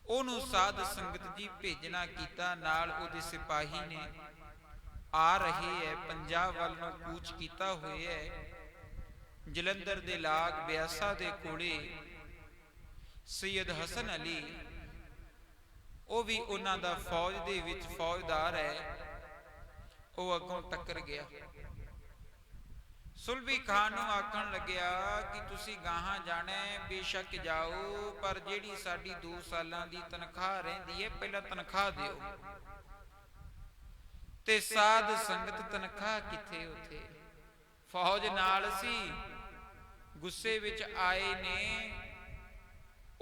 S1: ਉਹਨੂੰ ਸਾਧ ਸੰਗਤ ਜੀ ਭੇਜਣਾ ਕੀਤਾ। ਨਾਲ ਉਹਦੇ ਸਿਪਾਹੀ ਨੇ ਆ ਰਹੇ ਹੈ, ਪੰਜਾਬ ਵੱਲ ਨੂੰ ਕੂਚ ਕੀਤਾ ਹੋਇਆ ਹੈ। ਜਲੰਧਰ ਦੇ ਲਾਗ ਬਿਆਸਾ ਦੇ ਕੋਲੇ ਸੈਯਦ ਹਸਨ ਅਲੀ, ਉਹ ਵੀ ਉਹਨਾਂ ਦਾ ਫੌਜ ਦੇ ਵਿੱਚ ਫੌਜਦਾਰ ਹੈ। ਉਹ ਅੱਗੋਂ ਟੱਕਰ ਗਿਆ। ਸੁਲਭੀ ਖਾਨ ਨੂੰ ਆਖਣ ਲੱਗਿਆ ਕਿ ਤੁਸੀਂ ਗਾਹਾਂ ਜਾਣਾ ਬੇਸ਼ੱਕ ਜਾਓ, ਪਰ ਜਿਹੜੀ ਸਾਡੀ 2 ਸਾਲਾਂ ਦੀ ਤਨਖਾਹ ਰਹਿੰਦੀ ਹੈ ਪਹਿਲਾਂ ਤਨਖਾਹ ਦਿਓ। ਤੇ ਸਾਧ ਸੰਗਤ ਤਨਖਾਹ ਕਿੱਥੇ, ਉੱਥੇ ਫੌਜ ਨਾਲ ਸੀ, ਗੁੱਸੇ ਵਿੱਚ ਆਏ ਨੇ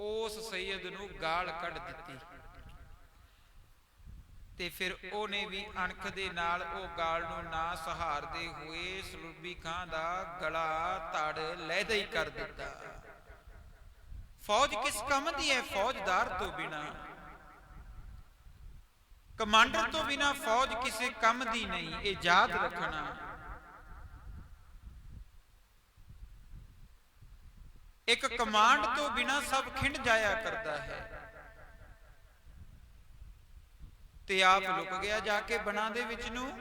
S1: ਉਸ ਸੈਯਦ ਨੂੰ ਗਾਲ ਕੱਢ ਦਿੱਤੀ ਤੇ ਫਿਰ ਉਹਨੇ ਵੀ ਅਣਖ ਦੇ ਨਾਲ ਉਹ ਗਾਲ ਨੂੰ ਨਾ ਸਹਾਰਦੇ ਹੋਏ ਸੁਲਭੀ ਖਾਂ ਦਾ ਗਲਾ ਧੜ ਲਹਿਦਾ ਹੀ ਕਰ ਦਿੱਤਾ। ਫੌਜ ਕਿਸ ਕੰਮ ਦੀ ਹੈ? ਫੌਜਦਾਰ ਤੋਂ ਬਿਨਾ, ਕਮਾਂਡਰ ਤੋਂ ਬਿਨਾ ਫੌਜ ਕਿਸੇ ਕੰਮ ਦੀ ਨਹੀਂ, ਇਹ ਯਾਦ ਰੱਖਣਾ। ਇੱਕ ਕਮਾਂਡ ਤੋਂ ਬਿਨਾ ਸਭ ਖਿੰਡ ਜਾਇਆ ਕਰਦਾ ਹੈ। ਤੇ ਆਪ ਲੁਕ ਗਿਆ ਜਾ ਕੇ ਬਣਾ ਦੇ ਵਿੱਚ ਨੂੰ।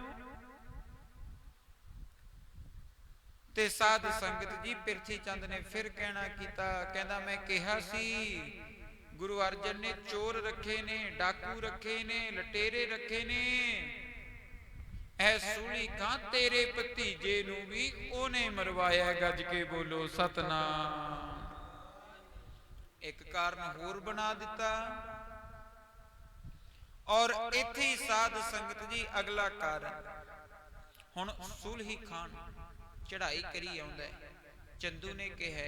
S1: ਤੇ ਸਾਧ ਸੰਗਤ ਜੀ ਪਿਰਥੀ ਚੰਦ ਨੇ ਫਿਰ ਕਹਿਣਾ ਕੀਤਾ, ਕਹਿੰਦਾ ਮੈਂ ਕਿਹਾ ਸੀ ਗੁਰੂ ਅਰਜਨ ਨੇ ਚੋਰ ਰੱਖੇ ਨੇ, ਡਾਕੂ ਰੱਖੇ ਨੇ, ਲਟੇਰੇ ਰੱਖੇ ਨੇ, ਐ ਸੂਲੀ ਖਾਂ ਤੇਰੇ ਭਤੀਜੇ ਨੂੰ ਵੀ ਉਹਨੇ ਮਰਵਾਇਆ। ਗੱਜ ਕੇ ਬੋਲੋ ਸਤਨਾਮ। ਇੱਕ ਕਾਰਨ ਹੋਰ ਬਣਾ ਦਿੱਤਾ। ਔਰ ਇੱਥੇ ਹੀ ਸਾਧ ਸੰਗਤ ਜੀ ਅਗਲਾ ਕਾਰਨ, ਹੁਣ ਸੁਲਹੀ ਖਾਨ ਚੜ੍ਹਾਈ ਕਰੀ ਆਉਂਦਾ। ਚੰਦੂ ਨੇ ਕਿਹਾ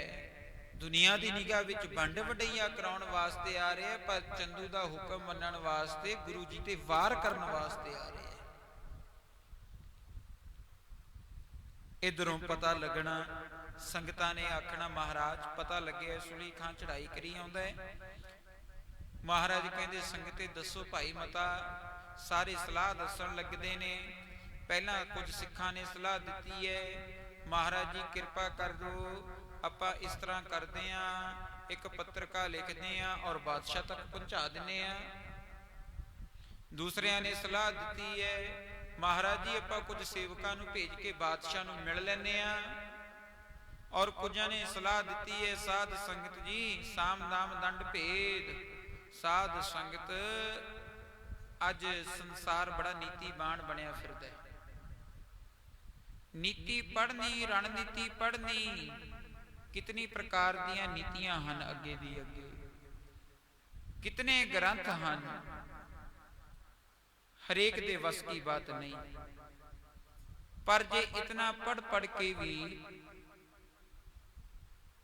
S1: ਦੁਨੀਆ ਦੀ ਨਿਗਾਹ ਵਿੱਚ ਵੰਡ ਵਡਈਆ ਕਰਾਉਣ ਵਾਸਤੇ ਆ ਰਿਹਾ, ਪਰ ਚੰਦੂ ਦਾ ਹੁਕਮ ਮੰਨਣ ਵਾਸਤੇ, ਗੁਰੂ ਜੀ ਤੇ ਵਾਰ ਕਰਨ ਵਾਸਤੇ ਆ ਰਿਹਾ। ਇਧਰੋਂ ਪਤਾ ਲੱਗਣਾ, ਸੰਗਤਾਂ ਨੇ ਆਖਣਾ ਮਹਾਰਾਜ ਪਤਾ ਲੱਗਿਆ ਸੁਲਹੀ ਖਾਨ ਚੜ੍ਹਾਈ ਕਰੀ ਆਉਂਦਾ ਹੈ। ਮਹਾਰਾਜ ਕਹਿੰਦੇ ਸੰਗਤੇ ਦੱਸੋ ਭਾਈ ਮਤਾ। ਸਾਰੇ ਸਲਾਹ ਦੱਸਣ ਲੱਗਦੇ ਨੇ। ਪਹਿਲਾਂ ਕੁਝ ਸਿੱਖਾਂ ਨੇ ਸਲਾਹ ਦਿੱਤੀ ਹੈ, ਮਹਾਰਾਜ ਜੀ ਕਿਰਪਾ ਕਰ ਦਿਓ, ਆਪਾਂ ਇਸ ਤਰ੍ਹਾਂ ਕਰਦੇ ਹਾਂ, ਇੱਕ ਪੱਤਰਕਾ ਲਿਖਦੇ ਹਾਂ ਔਰ ਬਾਦਸ਼ਾਹ ਤੱਕ ਪਹੁੰਚਾ ਦਿੰਦੇ ਹਾਂ। ਦੂਸਰਿਆਂ ਨੇ ਸਲਾਹ ਦਿੱਤੀ ਹੈ, ਮਹਾਰਾਜ ਜੀ ਆਪਾਂ ਕੁਝ ਸੇਵਕਾਂ ਨੂੰ ਭੇਜ ਕੇ ਬਾਦਸ਼ਾਹ ਨੂੰ ਮਿਲ ਲੈਂਦੇ ਹਾਂ। ਔਰ ਕੁਝਾਂ ਨੇ ਸਲਾਹ ਦਿੱਤੀ ਹੈ ਸਾਧ ਸੰਗਤ ਜੀ ਸਾਮ ਦਾਮ ਦੰਡ ਭੇਦ। ਸਾਧ ਸੰਗਤ ਅੱਜ ਸੰਸਾਰ ਬੜਾ ਨੀਤੀਬਾਨ ਬਣਿਆ ਫਿਰਦਾ। ਨੀਤੀ ਪੜ੍ਹਨੀ, ਰਣਨੀਤੀ ਪੜ੍ਹਨੀ, ਕਿਤਨੀ ਪ੍ਰਕਾਰ ਦੀਆਂ ਨੀਤੀਆਂ ਹਨ ਅੱਗੇ ਦੀ ਅੱਗੇ, ਕਿਤਨੇ ਗ੍ਰੰਥ ਹਨ, ਹਰੇਕ ਦੇ ਵਸ ਕੀ ਬਾਤ ਨਹੀਂ। ਪਰ ਜੇ ਇਤਨਾ ਪੜ੍ਹ ਪੜ੍ਹ ਕੇ ਵੀ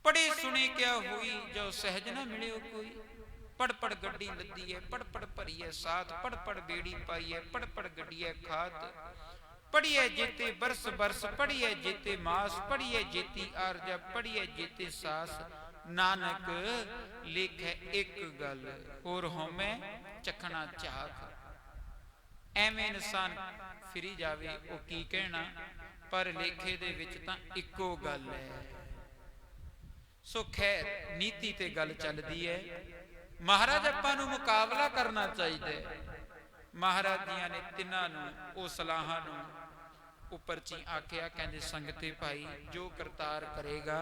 S1: ਪੜ੍ਹੇ ਸੁਣੇ ਕਿਆ ਹੋਈ, ਜੋ ਸਹਿਜ ਨਾ ਮਿਲਿਓ ਕੋਈ। ਪੜ ਪੜ ਗੱਡੀ ਲੱਦੀ ਹੈ, ਪੜ ਪੜ ਭਰੀ ਹੈ ਸਾਥ, ਪੜ ਪੜ ਬੇੜੀ ਪਾਈ ਹੈ, ਪੜ ਪੜ ਗੱਡੀ ਹੈ ਖਾਤ। ਪੜੀਏ ਜੇਤੇ ਬਰਸ ਬਰਸ, ਪੜੀਏ ਜੇਤੇ ਮਾਸ, ਪੜੀਏ ਜੇਤੀ ਆਰਜਾ, ਪੜੀਏ ਜੇਤੇ ਸਾਸ। ਨਾਨਕ ਲਿਖੈ ਇੱਕ ਗੱਲ, ਹੋਰ ਹਉਮੈ ਚਖਣਾ ਝਾਕ। ਐਵੇਂ ਇਨਸਾਨ ਫਿਰੀ ਜਾਵੇ ਉਹ ਕੀ ਕਹਿਣਾ, ਪਰ ਲੇਖੇ ਦੇ ਵਿੱਚ ਤਾਂ ਇੱਕੋ ਗੱਲ ਹੈ। ਸੋ ਖੈਰ ਨੀਤੀ ਤੇ ਗੱਲ ਚੱਲਦੀ ਹੈ। ਮਹਾਰਾਜ ਆਪਾਂ ਨੂੰ ਮੁਕਾਬਲਾ ਕਰਨਾ ਚਾਹੀਦਾ ਹੈ। ਮਹਾਰਾਜ ਜੀਆਂ ਨੇ ਤਿੰਨਾਂ ਨੂੰ ਉਹ ਸਲਾਹਾਂ ਨੂੰ ਉੱਪਰ ਚੀ ਆਖਿਆ, ਕਹਿੰਦੇ ਸੰਗਤੇ ਭਾਈ ਜੋ ਕਰਤਾਰ ਕਰੇਗਾ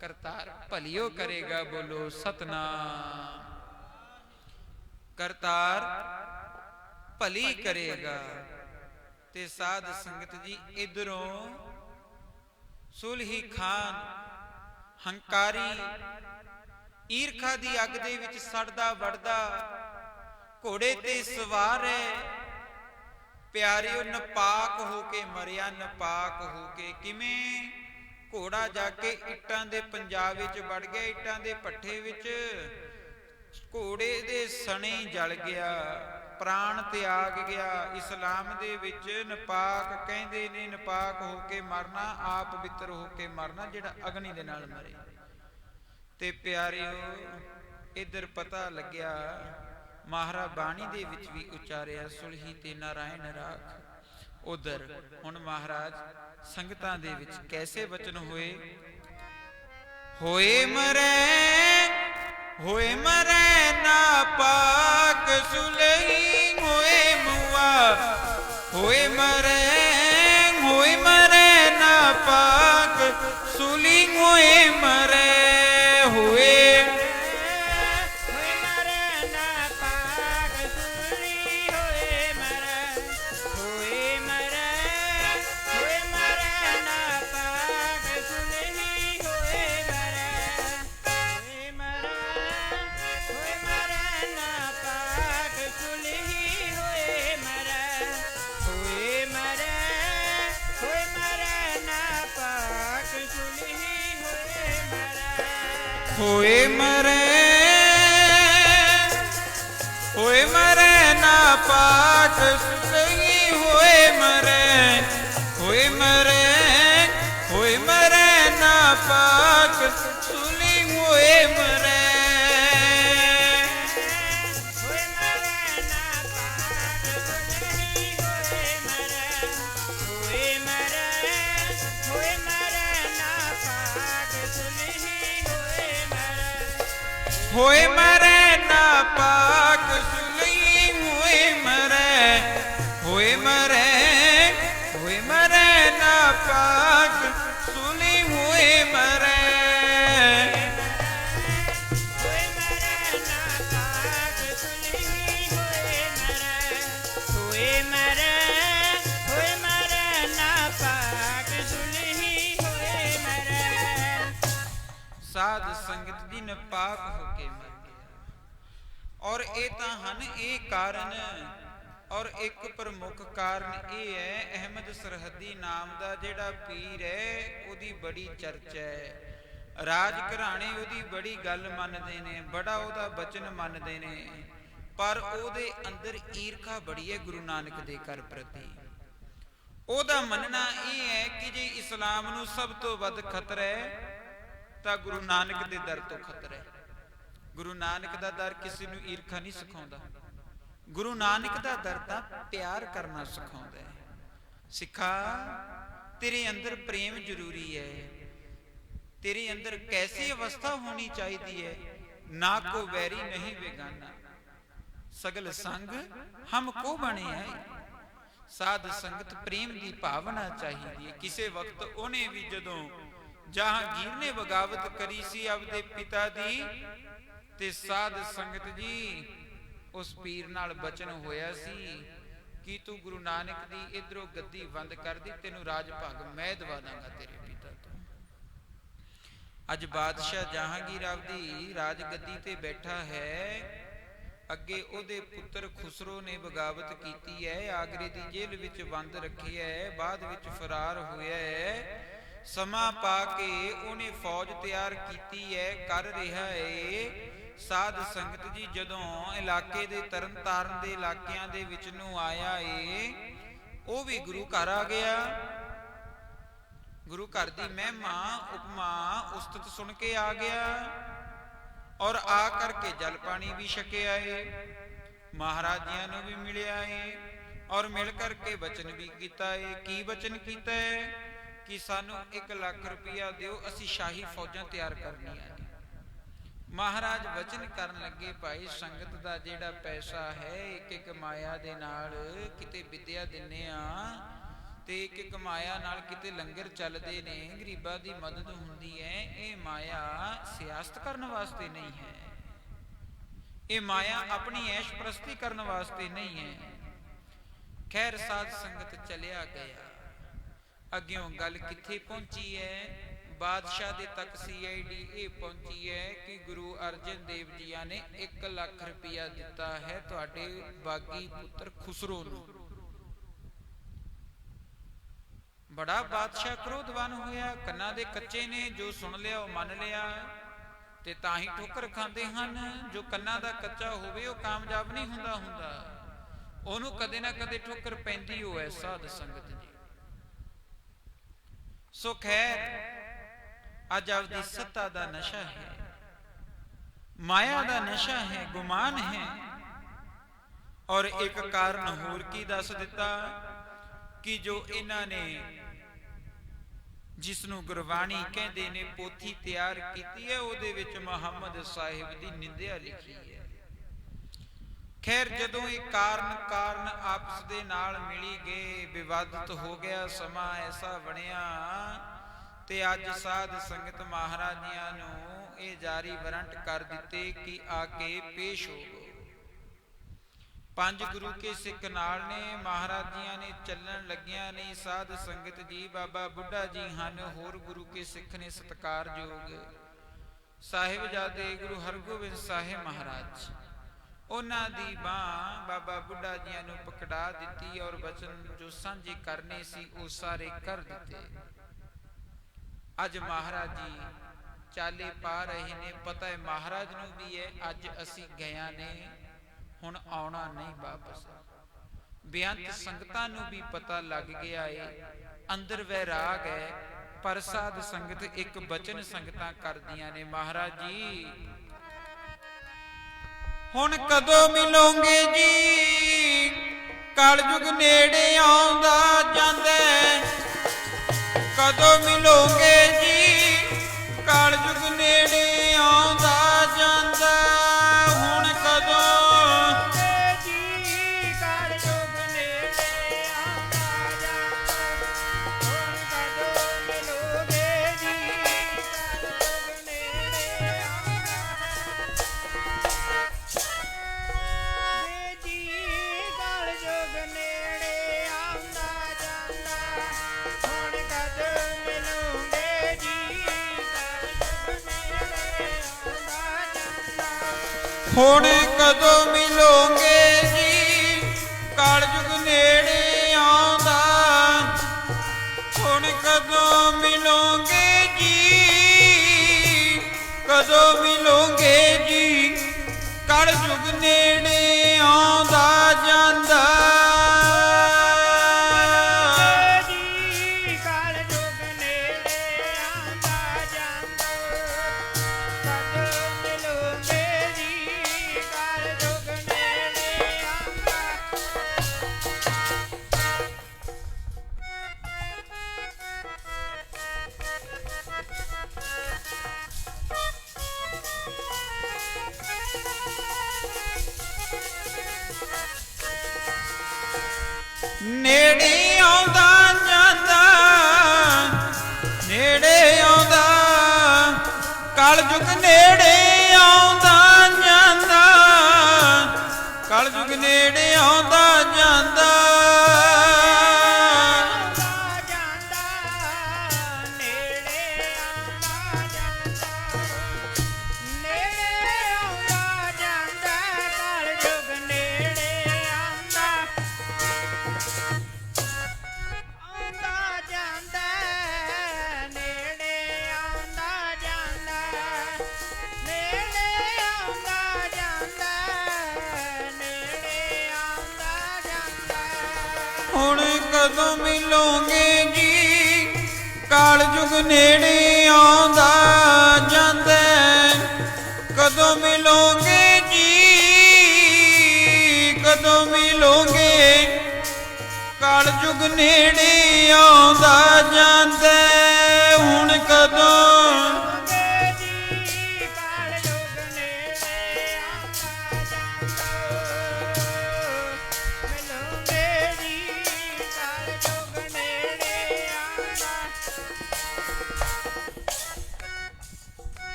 S1: ਕਰਤਾਰ ਭਲਿਓ ਕਰੇਗਾ। ਬੋਲੋ ਸਤਨਾਮ। ਕਰਤਾਰ ਭਲੀ ਕਰੇਗਾ। ਤੇ ਸਾਧ ਸੰਗਤ ਜੀ ਇਧਰੋਂ ਸੁਲਹੀ ਖਾਨ ਹੰਕਾਰੀ ਈਰਖਾ ਦੀ ਅੱਗ ਦੇ ਵਿੱਚ ਸੜਦਾ ਵੜਦਾ ਘੋੜੇ ਤੇ ਸਵਾਰ ਹੈ। ਪਿਆਰਿਓ ਨਪਾਕ ਹੋ ਕੇ ਮਰਿਆ, ਨਪਾਕ ਹੋ ਕੇ ਕਿਵੇਂ? ਘੋੜਾ ਜਾ ਕੇ ਇੱਟਾਂ ਦੇ ਪੰਜਾਬ ਵਿੱਚ ਵੜ ਗਿਆ, ਇੱਟਾਂ ਦੇ ਭੱਠੇ ਵਿੱਚ ਘੋੜੇ ਦੇ ਸਣੇ ਜਲ ਗਿਆ, ਪ੍ਰਾਣ ਤਿਆਗ ਗਿਆ। ਇਸਲਾਮ ਦੇ ਵਿੱਚ ਨਪਾਕ ਕਹਿੰਦੇ ਨੇ, ਨਪਾਕ ਹੋ ਕੇ ਮਰਨਾ, ਆਪ ਪਵਿੱਤਰ ਹੋ ਕੇ ਮਰਨਾ, ਜਿਹੜਾ ਅਗਨੀ ਦੇ ਨਾਲ ਮਰੇ। ਤੇ ਪਿਆਰਿਓ ਇੱਧਰ ਪਤਾ ਲੱਗਿਆ, ਮਹਾਰਾਜ ਬਾਣੀ ਦੇ ਵਿੱਚ ਵੀ ਉਚਾਰਿਆ ਸੁਲਹੀ ਤੇ ਨਾਰਾਇਣ ਰਾਖ। ਉਧਰ ਹੁਣ ਮਹਾਰਾਜ ਸੰਗਤਾਂ ਦੇ ਵਿੱਚ ਕੈਸੇ ਵਚਨ ਹੋਏ? ਹੋਏ ਮਰੇ ਨਾ ਪਾਕ ਸੁਲਹੀ, ਹੋਏ ਮੁਆ ਹੋਏ ਮਰੇ ਨਾ ਪਾਕ ਸੁਲਹੀ, ਹੋਏ ਮਰੇ ਹੋਏ ਮਰੇ ਨਾ ਪਾਕ ਸਹੀ ਹੋਏ ਮਰੇ ਨਾ ਪਾਕ ਸੁਣੀ ਹੋਏ ਮਰੇ ਹੋਏ ਮਰੇ ਨਾ ਪਾਕ ਸੁਣੀ ਹੋਏ ਮਰੇ ਹੋਏ ਮਰੇ ਨਾ ਪਾਕ ਸੁਣੀ ਹੋਏ ਮਰੇ ਸਾਧ ਸੰਗਤ ਦੀ ਨਪਾਕ ਹੋ ਕੇ ਮਰ ਗਿਆ। ਔਰ ਇਹ ਤਾਂ ਹਨ ਇਹ ਕਾਰਨ, ਔਰ ਇੱਕ ਪ੍ਰਮੁੱਖ ਕਾਰਨ ਇਹ ਹੈ ਅਹਿਮਦ ਸਰਹੱਦੀ ਨਾਮ ਦਾ ਜਿਹੜਾ ਪੀਰ ਹੈ ਉਹਦੀ ਬੜੀ ਚਰਚਾ ਹੈ। ਰਾਜ ਘਰਾਣੇ ਉਹਦੀ ਬੜੀ ਗੱਲ ਮੰਨਦੇ ਨੇ, ਬੜਾ ਉਹਦਾ ਬਚਨ ਮੰਨਦੇ ਨੇ, ਪਰ ਉਹਦੇ ਅੰਦਰ ਈਰਖਾ ਬੜੀ ਹੈ ਗੁਰੂ ਨਾਨਕ ਦੇ ਘਰ ਪ੍ਰਤੀ। ਉਹਦਾ ਮੰਨਣਾ ਇਹ ਹੈ ਕਿ ਜੇ ਇਸਲਾਮ ਨੂੰ ਸਭ ਤੋਂ ਵੱਧ ਖਤਰਾ ਹੈ ਤਾਂ ਗੁਰੂ ਨਾਨਕ ਦੇ ਦਰ ਤੋਂ ਖਤਰਾ ਹੈ। ਗੁਰੂ ਨਾਨਕ ਦਾ ਦਰ ਕਿਸੇ ਨੂੰ ਈਰਖਾ ਨਹੀਂ ਸਿਖਾਉਂਦਾ। ਗੁਰੂ ਨਾਨਕ ਦਾ ਦਰ ਤਾਂ ਪਿਆਰ ਕਰਨਾ ਸਿਖਾਉਂਦਾ ਹੈ। ਸਿੱਖਾ ਤੇਰੇ ਅੰਦਰ ਪ੍ਰੇਮ ਜ਼ਰੂਰੀ ਹੈ, ਤੇਰੇ ਅੰਦਰ ਕੈਸੀ ਅਵਸਥਾ ਹੋਣੀ ਚਾਹੀਦੀ ਹੈ, ਨਾ ਕੋ ਵੈਰੀ ਨਹੀਂ ਬੇਗਾਨਾ, ਸਗਲ ਸੰਗ ਹਮ ਕੋ ਬਣੇ ਆਏ। ਸਾਧ ਸੰਗਤ ਪ੍ਰੇਮ ਦੀ ਭਾਵਨਾ ਚਾਹੀਦੀ ਹੈ। ਕਿਸੇ ਵਕਤ ਉਹਨੇ ਵੀ ਜਦੋਂ ਜਹਾਂਗੀਰ ਨੇ ਬਗਾਵਤ ਕਰੀ ਸੀ ਆਪਦੇ ਪਿਤਾ ਦੀ, ਤੇ ਸਾਧ ਸੰਗਤ ਜੀ ਉਸ ਪੀਰ ਨਾਲ ਬਚਨ ਹੋਇਆ ਸੀ ਕਿ ਤੂੰ ਗੁਰੂ ਨਾਨਕ ਦੀ ਇਧਰੋਂ ਗੱਦੀ ਬੰਦ ਕਰ ਦੀ, ਤੈਨੂੰ ਰਾਜ ਭਾਗ ਮੈਂ ਦਵਾ ਦਾਂਗਾ ਤੇਰੇ ਪਿਤਾ ਤੋਂ। ਅੱਜ ਬਾਦਸ਼ਾਹ ਜਹਾਂਗੀਰ ਆਪਦੀ ਰਾਜ ਗੱਦੀ ਤੇ ਬੈਠਾ ਹੈ, ਅੱਗੇ ਉਹਦੇ ਪੁੱਤਰ ਖੁਸਰੋ ਨੇ ਬਗਾਵਤ ਕੀਤੀ ਹੈ, ਆਗਰੇ ਦੀ ਜੇਲ੍ਹ ਵਿੱਚ ਬੰਦ ਰੱਖਿਆ ਹੈ, ਬਾਅਦ ਵਿੱਚ ਫਰਾਰ ਹੋਇਆ ਹੈ। ਸਮਾਂ ਪਾ ਕੇ ਉਹਨੇ ਫੌਜ ਤਿਆਰ ਕੀਤੀ ਹੈ, ਕਰ ਰਿਹਾ ਹੈ। ਸਾਧ ਸੰਗਤ ਜੀ ਜਦੋਂ ਇਲਾਕੇ ਦੇ ਤਰਨ ਤਾਰਨ ਦੇ ਇਲਾਕਿਆਂ ਦੇ ਵਿੱਚ ਨੂੰ ਆਇਆ ਏ, ਉਹ ਵੀ ਗੁਰੂ ਘਰ ਆ ਗਿਆ। ਗੁਰੂ ਘਰ ਦੀ ਮਹਿਮਾ ਉਪਮਾ ਉਸਤਤ ਸੁਣ ਕੇ ਆ ਗਿਆ, ਔਰ ਆ ਕਰਕੇ ਜਲ ਪਾਣੀ ਵੀ ਛਕਿਆ ਏ, ਮਹਾਰਾਜਿਆਂ ਨੂੰ ਵੀ ਮਿਲਿਆ ਏ, ਔਰ ਮਿਲ ਕਰਕੇ ਬਚਨ ਵੀ ਕੀਤਾ ਏ। ਕੀ ਬਚਨ ਕੀਤਾ ਹੈ ਕਿ ਸਾਨੂੰ 1 ਲੱਖ ਰੁਪਇਆ ਦਿਓ, ਅਸੀਂ ਸ਼ਾਹੀ ਫੌਜਾਂ ਤਿਆਰ ਕਰਨੀਆਂ ਨੇ। ਮਹਾਰਾਜ ਵਚਨ ਕਰਨ ਲੱਗੇ, ਭਾਈ ਸੰਗਤ ਦਾ ਜਿਹੜਾ ਪੈਸਾ ਹੈ ਇੱਕ ਮਾਇਆ ਦੇ ਨਾਲ ਕਿਤੇ ਵਿਦਿਆ ਦਿੰਨੇ ਆ, ਤੇ ਇੱਕ ਮਾਇਆ ਨਾਲ ਕਿਤੇ ਲੰਗਰ ਚੱਲਦੇ ਨੇ, ਗਰੀਬਾਂ ਦੀ ਮਦਦ ਹੁੰਦੀ ਹੈ। ਇਹ ਮਾਇਆ ਸਿਆਸਤ ਕਰਨ ਵਾਸਤੇ ਨਹੀਂ ਹੈ, ਇਹ ਮਾਇਆ ਆਪਣੀ ਐਸ਼ ਪ੍ਰਸਤੀ ਕਰਨ ਵਾਸਤੇ ਨਹੀਂ ਹੈ। ਖੈਰ ਸਾਧ ਸੰਗਤ ਚਲਿਆ ਗਿਆ। ਅੱਗਿਓਂ ਗੱਲ ਕਿੱਥੇ ਪਹੁੰਚੀ ਹੈ? ਬਾਦਸ਼ਾਹ ਦੇ ਤੱਕ CID ਇਹ ਪਹੁੰਚੀ ਹੈ ਕਿ ਗੁਰੂ ਅਰਜਨ ਦੇਵ ਜੀਆਂ ਨੇ 1 ਲੱਖ ਰੁਪਇਆ ਦਿੱਤਾ ਹੈ ਤੁਹਾਡੇ ਬਾਗੀ ਪੁੱਤਰ ਖੁਸਰੋ ਨੂੰ। ਬੜਾ ਬਾਦਸ਼ਾਹ ਕ੍ਰੋਧਵਾਨ ਹੋਇਆ, ਕੰਨਾਂ ਦੇ ਕੱਚੇ ਨੇ, ਜੋ ਸੁਣ ਲਿਆ ਉਹ ਮੰਨ ਲਿਆ, ਤੇ ਤਾਂ ਹੀ ਠੋਕਰ ਖਾਂਦੇ ਹਨ। ਜੋ ਕੰਨਾਂ ਦਾ ਕੱਚਾ ਹੋਵੇ ਉਹ ਕਾਮਯਾਬ ਨਹੀਂ ਹੁੰਦਾ, ਉਹਨੂੰ ਕਦੇ ਨਾ ਕਦੇ ਠੋਕਰ ਪੈਂਦੀ ਹੋਏ। ਸਾਧ ਸੰਗਤ ਜੀ ਸੋ ਖੈਰ ਅੱਜ ਆਪਦੀ ਸੱਤਾ ਦਾ ਨਸ਼ਾ ਹੈ, ਮਾਇਆ ਦਾ ਨਸ਼ਾ ਹੈ, ਗੁਮਾਨ ਹੈ। ਔਰ ਇੱਕ ਕਾਰਨ ਹੋਰ ਕੀ ਦੱਸ ਦਿੱਤਾ ਕਿ ਜੋ ਇਹਨਾਂ ਨੇ ਜਿਸ ਨੂੰ ਗੁਰਬਾਣੀ ਕਹਿੰਦੇ ਨੇ ਪੋਥੀ ਤਿਆਰ ਕੀਤੀ ਹੈ, ਉਹਦੇ ਵਿੱਚ ਮੁਹੰਮਦ ਸਾਹਿਬ ਦੀ ਨਿੰਦਿਆ ਲਿਖੀ ਹੈ। ਖੈਰ ਜਦੋਂ ਇਹ ਕਾਰਨ ਆਪਸ ਦੇ ਨਾਲ ਮਿਲੀ ਗਏ, ਵਿਵਾਦਿਤ ਹੋ ਗਿਆ, ਸਮਾਂ ਐਸਾ ਬਣਿਆ ਤੇ ਅੱਜ ਸਾਧ ਸੰਗਤ ਮਹਾਰਾਜਿਆਂ ਨੂੰ ਇਹ ਜਾਰੀ ਵਾਰੰਟ ਕਰ ਦਿੱਤੇ ਕਿ ਆ ਕੇ ਪੇਸ਼ ਹੋ। 5 ਗੁਰੂ ਕੇ ਸਿੱਖ ਨਾਲ ਨੇ, ਮਹਾਰਾਜਿਆਂ ਨੇ ਚੱਲਣ ਲੱਗਿਆ ਨਹੀਂ। ਸਾਧ ਸੰਗਤ ਜੀ ਬਾਬਾ ਬੁੱਢਾ ਜੀ ਹਨ, ਹੋਰ ਗੁਰੂ ਕੇ ਸਿੱਖ ਨੇ ਸਤਿਕਾਰਯੋਗ ਸਾਹਿਬਜ਼ਾਦੇ ਗੁਰੂ ਹਰਗੋਬਿੰਦ ਸਾਹਿਬ ਮਹਾਰਾਜ, ਉਹਨਾਂ ਦੀ ਬਾਂਹ ਬਾਬਾ ਬੁੱਢਾ ਜੀਆਂ ਨੂੰ ਪਕੜਾ ਦਿੱਤੀ, ਔਰ ਬਚਨ ਜੋ ਸਾਂਝੇ ਕਰਨੇ ਸੀ ਉਹ ਸਾਰੇ ਕਰ ਦਿੱਤੇ। ਅੱਜ ਮਹਾਰਾਜ ਜੀ ਚਾਲੇ ਪਾ ਰਹੇ ਨੇ। ਪਤਾ ਹੈ ਮਹਾਰਾਜ ਨੂੰ ਵੀ ਹੈ ਅੱਜ ਅਸੀਂ ਗਿਆ ਨੇ, ਹੁਣ ਆਉਣਾ ਨਹੀਂ ਵਾਪਸ। ਬੇਅੰਤ ਸੰਗਤਾਂ ਨੂੰ ਵੀ ਪਤਾ ਲੱਗ ਗਿਆ ਏ, ਅੰਦਰ ਵੈਰਾਗ ਹੈ, ਪਰ ਸਾਧ ਸੰਗਤ ਇੱਕ ਬਚਨ ਸੰਗਤਾਂ ਕਰਦੀਆਂ ਨੇ, ਮਹਾਰਾਜ ਜੀ ਹੁਣ ਕਦੋਂ ਮਿਲੋਗੇ ਜੀ, ਕਲਯੁਗ ਨੇੜੇ ਆਉਂਦਾ ਜਾਂਦਾ, ਕਦੋਂ ਮਿਲੋਗੇ ਜੀ, ਕਲਯੁਗ ਨੇੜੇ ਆਉਂਦਾ ਜਾਂਦਾ, ਹੁਣ ਕਦੋਂ ਹੁਣ ਕਦੋਂ ਮਿਲੋਗੇ ਜੀ, ਕਲਯੁਗ ਨੇੜੇ ਆਉਂਦਾ, ਹੁਣ ਕਦੋਂ ਮਿਲੋਗੇ ਜੀ, ਕਦੋਂ ਮਿਲੋਗੇ ਜੀ, ਕਲਯੁਗ ਨੇੜੇ ਆਉਂਦਾ ਜਾਂਦਾ। ਨੇੜੇ ਆਉਂਦਾ ਜਾਂਦਾ, ਨੇੜੇ ਆਉਂਦਾ, ਕਲਯੁਗ ਨੇੜੇ ਆਉਂਦਾ ਜਾਂਦਾ, ਕਲਯੁਗ ਨੇੜੇ ਆਉਂਦਾ ਜਾਂਦਾ। ਹੁਣ ਕਦੋਂ ਮਿਲੋਗੇ ਜੀ, ਕਲਯੁਗ ਨੇੜੇ ਆਉਂਦਾ ਜਾਂਦਾ, ਕਦੋਂ ਮਿਲੋਗੇ ਜੀ, ਕਦੋਂ ਮਿਲੋਗੇ, ਕਲਯੁਗ ਨੇੜੇ ਆਉਂਦਾ ਜਾਂਦਾ, ਹੁਣ ਕਦੋਂ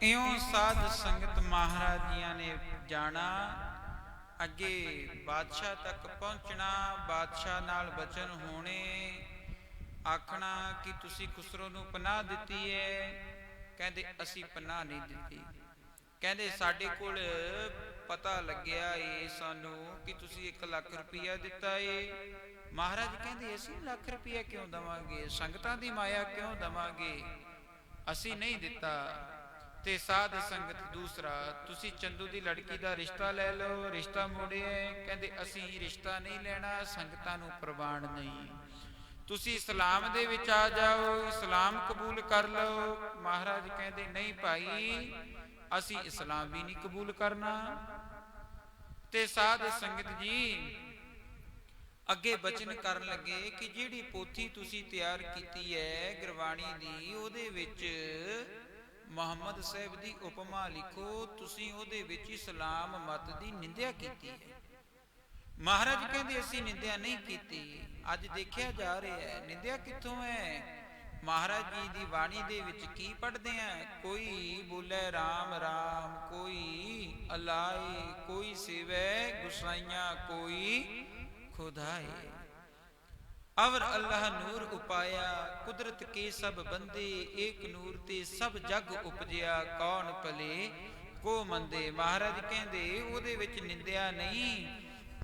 S1: ਇਉਂ ਸਾਧ ਸੰਗਤ ਮਹਾਰਾਜ ਜੀਆਂ ਨੇ ਜਾਣਾ, ਅੱਗੇ ਬਾਦਸ਼ਾਹ ਤੱਕ ਪਹੁੰਚਣਾ, ਬਾਦਸ਼ਾਹ ਨਾਲ ਬਚਨ ਹੋਣੇ, ਆਖਣਾ ਕਿ ਤੁਸੀਂ ਖੁਸਰੋ ਨੂੰ ਪਨਾਹ ਦਿੱਤੀ ਹੈ, ਕਹਿੰਦੇ ਅਸੀਂ ਪਨਾਹ ਨਹੀਂ ਦਿੱਤੀ, ਕਹਿੰਦੇ ਸਾਡੇ ਕੋਲ ਪਤਾ ਲੱਗਿਆ ਏ ਸਾਨੂੰ ਕਿ ਤੁਸੀਂ 1 ਲੱਖ ਰੁਪਇਆ ਦਿੱਤਾ ਏ। ਮਹਾਰਾਜ ਕਹਿੰਦੇ ਅਸੀਂ ਲੱਖ ਰੁਪਇਆ ਕਿਉਂ ਦੇਵਾਂਗੇ, ਸੰਗਤਾਂ ਦੀ ਮਾਇਆ ਕਿਉਂ ਦੇਵਾਂਗੇ, ਅਸੀਂ ਨਹੀਂ ਦਿੱਤਾ। ਤੇ ਸਾਧ ਸੰਗਤ ਦੂਸਰਾ, ਤੁਸੀਂ ਚੰਦੂ ਦੀ ਲੜਕੀ ਦਾ ਰਿਸ਼ਤਾ ਲੈ ਲਓ, ਰਿਸ਼ਤਾ ਮੋੜਿਆ, ਕਹਿੰਦੇ ਅਸੀਂ ਰਿਸ਼ਤਾ ਨਹੀਂ ਲੈਣਾ, ਸੰਗਤਾਂ ਨੂੰ ਪ੍ਰਵਾਨ ਨਹੀਂ, ਤੁਸੀਂ ਇਸਲਾਮ ਦੇ ਵਿੱਚ ਆ ਜਾਓ, ਇਸਲਾਮ ਕਬੂਲ ਕਰ ਲਓ। ਮਹਾਰਾਜ ਕਹਿੰਦੇ ਨਹੀਂ ਭਾਈ, ਅਸੀਂ ਇਸਲਾਮ ਵੀ ਨਹੀਂ ਕਬੂਲ ਕਰਨਾ। ਤੇ ਸਾਧ ਸੰਗਤ ਜੀ ਅੱਗੇ ਬਚਨ ਕਰਨ ਲੱਗੇ ਕਿ ਜਿਹੜੀ ਪੋਥੀ ਤੁਸੀਂ ਤਿਆਰ ਕੀਤੀ ਹੈ ਗੁਰਬਾਣੀ ਦੀ, ਉਹਦੇ ਵਿੱਚ ਮੁਹੰਮਦ ਸਾਹਿਬ ਦੀ ਉਪਮਾ ਲਿਖੋ, ਤੁਸੀਂ ਉਹਦੇ ਵਿੱਚ ਇਸਲਾਮ ਮਤ ਦੀ ਨਿੰਦਿਆ ਕੀਤੀ ਹੈ। ਮਹਾਰਾਜ ਕਹਿੰਦੇ ਅਸੀਂ ਨਿੰਦਿਆ ਨਹੀਂ ਕੀਤੀ। ਅੱਜ ਦੇਖਿਆ ਜਾ ਰਿਹਾ ਹੈ ਨਿੰਦਿਆ ਕਿੱਥੋਂ ਹੈ। ਮਹਾਰਾਜ ਜੀ ਦੀ ਬਾਣੀ ਦੇ ਵਿੱਚ ਕੀ ਪੜ੍ਹਦੇ ਆ, ਕੋਈ ਬੋਲੇ ਰਾਮ ਰਾਮ, ਕੋਈ ਅਲਾਏ, ਕੋਈ ਸੇਵੈ ਗੁਸਾਈਆਂ, ਕੋਈ ਖੁਦਾਏ। अवर अल्लाह नूर उपाया, कुदरत के सब बंदे, एक नूर ते सब जग उपजिया, कौन भले को मंदे। महाराज कहंदे ਉਹਦੇ ਵਿੱਚ ਨਿੰਦਿਆ ਨਹੀਂ,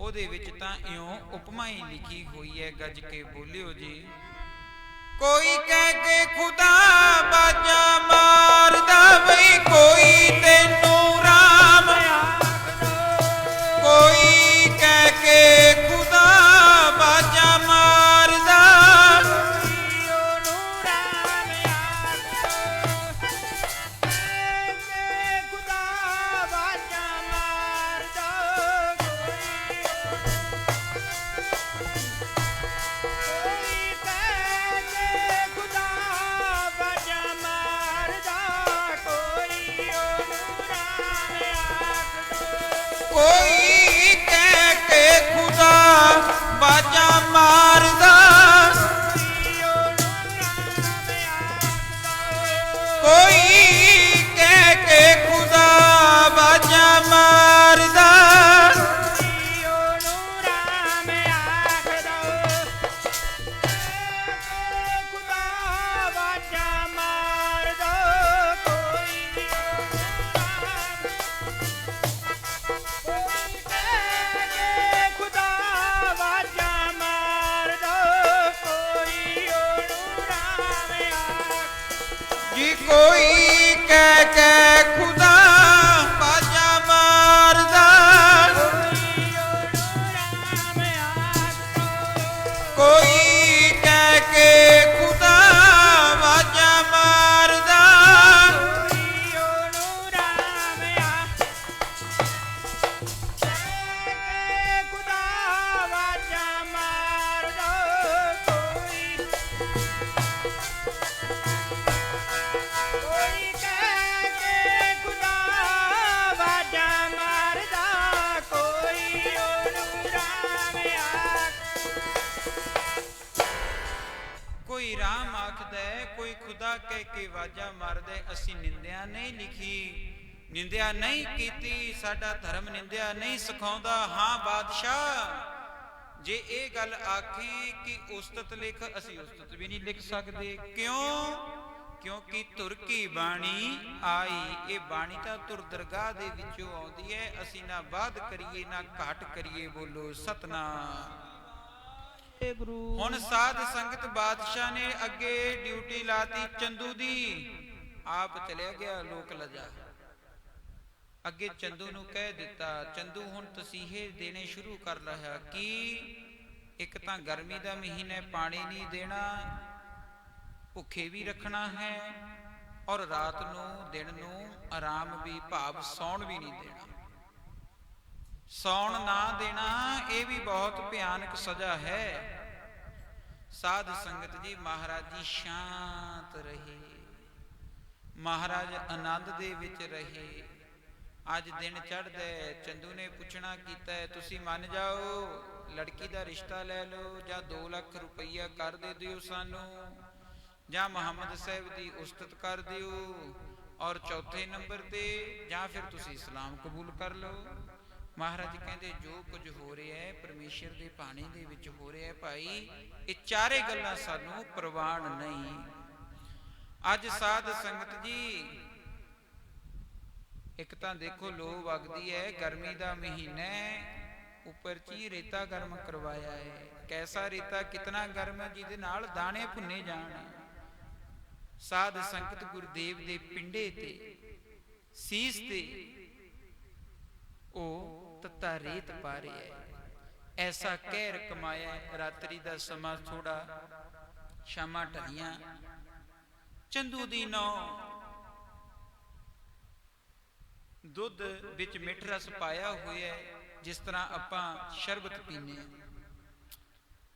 S1: ਉਹਦੇ ਵਿੱਚ ਤਾਂ ਇਉਂ ਉਪਮਾ ਹੀ ਲਿਖੀ ਹੋਈ ਹੈ। ਗੱਜ ਕੇ ਬੋਲਿਓ ਜੀ। ਕੋਈ ਕਹਿ ਕੇ ਖੁਦਾ ਬਾਜਾ ਮਾਰਦਾ ਬਈ, ਕੋਈ ਤੈਨੂੰ ਰਾਮ ਆਖਦਾ। ਕੋਈ ਕਹਿ ਕੇ ਖੁਦਾ ਬਾਜਾ ਮਾਰਦਾ, ਕੋਈ ਉਹਨੂੰ ਰਾਮ ਆਖਦਾ। ਕਹਿ ਕੇ ਖੁਦਾ ਬਾਜਾ ਮਾਰਦਾ, ਕੋਈ ਕਹਿ ਕੇ ਖੁਦਾ ਬਾਜਾ ਮਾਰਦਾ, ਕੋਈ ਕਹਿ ਕੇ ਖੁਦਾ ਬਾਜਾ ਮਾਰਦਾ, ਉਹਨੂੰ ਰਾਮ ਆਖਦਾ। ਖੁਦਾ ਬਾਜਾ ਮਾਰਦਾ, ਕੋਈ ਕੋਈ ਕਹਿ ਕੇ ਖੁਦਾ ਬਾਜਾ ਮਾਰਦਾ, ਕੋਈ ਕਹਿ ਕੇ ਖੁਦਾ ਬਾਜਾ ਮਾਰਦਾ, ਉਹਨੂੰ ਰਾਮ ਖੁਦਾ ਬਾਜਾ ਮਾਰਦਾ, ਕੋਈ ਰਾਮ ਆਖਦਾ, ਕੋਈ ਖੁਦਾ ਕਹਿ ਕੇ ਵਾਜਾ ਮਾਰਦਾ। ਅਸੀਂ ਨਿੰਦਿਆ ਨਹੀਂ ਲਿਖੀ, ਨਿੰਦਿਆ ਨਹੀਂ ਕੀਤੀ, ਸਾਡਾ ਧਰਮ ਨਿੰਦਿਆ ਨਹੀਂ ਸਿਖਾਉਂਦਾ। ਹਾਂ ਬਾਦਸ਼ਾਹ, ਜੇ ਇਹ ਗੱਲ ਆਖੀ ਕਿ ਉਸਤਤ ਲਿਖ, ਅਸੀਂ ਉਸਤਤ ਵੀ ਨਹੀਂ ਲਿਖ ਸਕਦੇ। ਕਿਉਂ? ਕਿਉਂਕਿ ਧੁਰ ਕੀ ਬਾਣੀ ਆਈ। ਇਹ ਬਾਣੀ ਤਾਂ ਧੁਰ ਦਰਗਾਹ ਦੇ ਵਿੱਚੋਂ ਆਉਂਦੀ ਹੈ। ਅਸੀਂ ਨਾ ਬਾਧ ਕਰੀਏ ਨਾ ਘਾਟ ਕਰੀਏ। ਬੋਲੋ ਸਤਨਾਮ। ਹੁਣ ਸਾਧ ਸੰਗਤ ਬਾਦਸ਼ਾਹ ਨੇ ਅੱਗੇ ਡਿਊਟੀ ਲਾਤੀ ਚੰਦੂ ਦੀ। ਆਪ ਚਲਿਆ ਗਿਆ ਲੋਕ ਲਜਾ। ਅੱਗੇ ਚੰਦੂ ਨੂੰ ਕਹਿ ਦਿੱਤਾ, ਚੰਦੂ ਹੁਣ ਤਸੀਹੇ ਦੇਣੇ ਸ਼ੁਰੂ ਕਰ ਰਿਹਾ ਕਿ ਇੱਕ ਤਾਂ ਗਰਮੀ ਦਾ ਮਹੀਨਾ, ਪਾਣੀ ਨਹੀਂ ਦੇਣਾ, ਭੁੱਖੇ ਵੀ ਰੱਖਣਾ ਹੈ, ਔਰ ਰਾਤ ਨੂੰ ਦਿਨ ਨੂੰ ਆਰਾਮ ਵੀ, ਭਾਵ ਸੌਣ ਵੀ ਨਹੀਂ ਦੇਣਾ। ਸੌਣ ਨਾ ਦੇਣਾ ਇਹ ਵੀ ਬਹੁਤ ਭਿਆਨਕ ਸਜ਼ਾ ਹੈ। ਸਾਧ ਸੰਗਤ ਜੀ, ਮਹਾਰਾਜ ਜੀ ਸ਼ਾਂਤ ਰਹੇ, ਮਹਾਰਾਜ ਆਨੰਦ ਦੇ ਵਿੱਚ ਰਹੇ। ਅੱਜ ਦਿਨ ਚੜ੍ਹਦਾ, ਚੰਦੂ ਨੇ ਪੁੱਛਣਾ ਕੀਤਾ, ਤੁਸੀਂ ਮੰਨ ਜਾਓ, ਲੜਕੀ ਦਾ ਰਿਸ਼ਤਾ ਲੈ ਲਓ, ਜਾਂ 2 ਲੱਖ ਰੁਪਈਆ ਕਰ ਦੇ ਦਿਓ ਸਾਨੂੰ, ਜਾਂ ਮੁਹੰਮਦ ਸਾਹਿਬ ਦੀ ਉਸਤਤ ਕਰ ਦਿਓ, ਔਰ ਚੌਥੇ ਨੰਬਰ ਤੇ ਜਾਂ ਫਿਰ ਤੁਸੀਂ ਇਸਲਾਮ ਕਬੂਲ ਕਰ ਲਓ। ਮਹਾਰਾਜ ਕਹਿੰਦੇ ਜੋ ਕੁਝ ਹੋ ਰਿਹਾ ਹੈ ਪਰਮੇਸ਼ਰ ਦੇ ਭਾਣੇ ਦੇ ਵਿੱਚ ਹੋ ਰਿਹਾ ਹੈ ਭਾਈ, ਇਹ ਚਾਰੇ ਗੱਲਾਂ ਸਾਨੂੰ ਪ੍ਰਵਾਨ ਨਹੀਂ। ਅੱਜ ਸਾਧ ਸੰਗਤ ਜੀ, ਇੱਕ ਤਾਂ ਦੇਖੋ ਲੋ ਵਗਦੀ ਹੈ, ਗਰਮੀ ਦਾ ਮਹੀਨਾ, ਉੱਪਰ ਚ ਰੇਤਾ ਗਰਮ ਕਰਵਾਇਆ ਹੈ। ਕੈਸਾ ਰੇਤਾ, ਕਿਤਨਾ ਗਰਮ ਹੈ, ਜਿਹਦੇ ਨਾਲ ਦਾਣੇ ਭੁੰਨੇ ਜਾਣ। ਸਾਧ ਸੰਗਤ ਗੁਰਦੇਵ ਦੇ ਪਿੰਡੇ ਤੇ, ਸੀਸ ਤੇ ਉਹ ਤੱਤਾ ਰੇਤ ਪਾ ਰਿਹਾ ਹੈ। ਐਸਾ ਕਹਿਰ ਕਮਾਇਆ। ਰਾਤਰੀ ਦਾ ਸਮਾਂ, ਥੋੜਾ ਸ਼ਾਮਾਂ ਢਲੀਆਂ। ਚੰਦੂ ਦੀ ਨੌ ਦੁੱਧ ਵਿੱਚ ਮਿੱਠ ਰਸ ਪਾਇਆ ਹੋਇਆ ਹੈ, ਜਿਸ ਤਰ੍ਹਾਂ ਆਪਾਂ ਸ਼ਰਬਤ ਪੀਂਦੇ ਹਾਂ।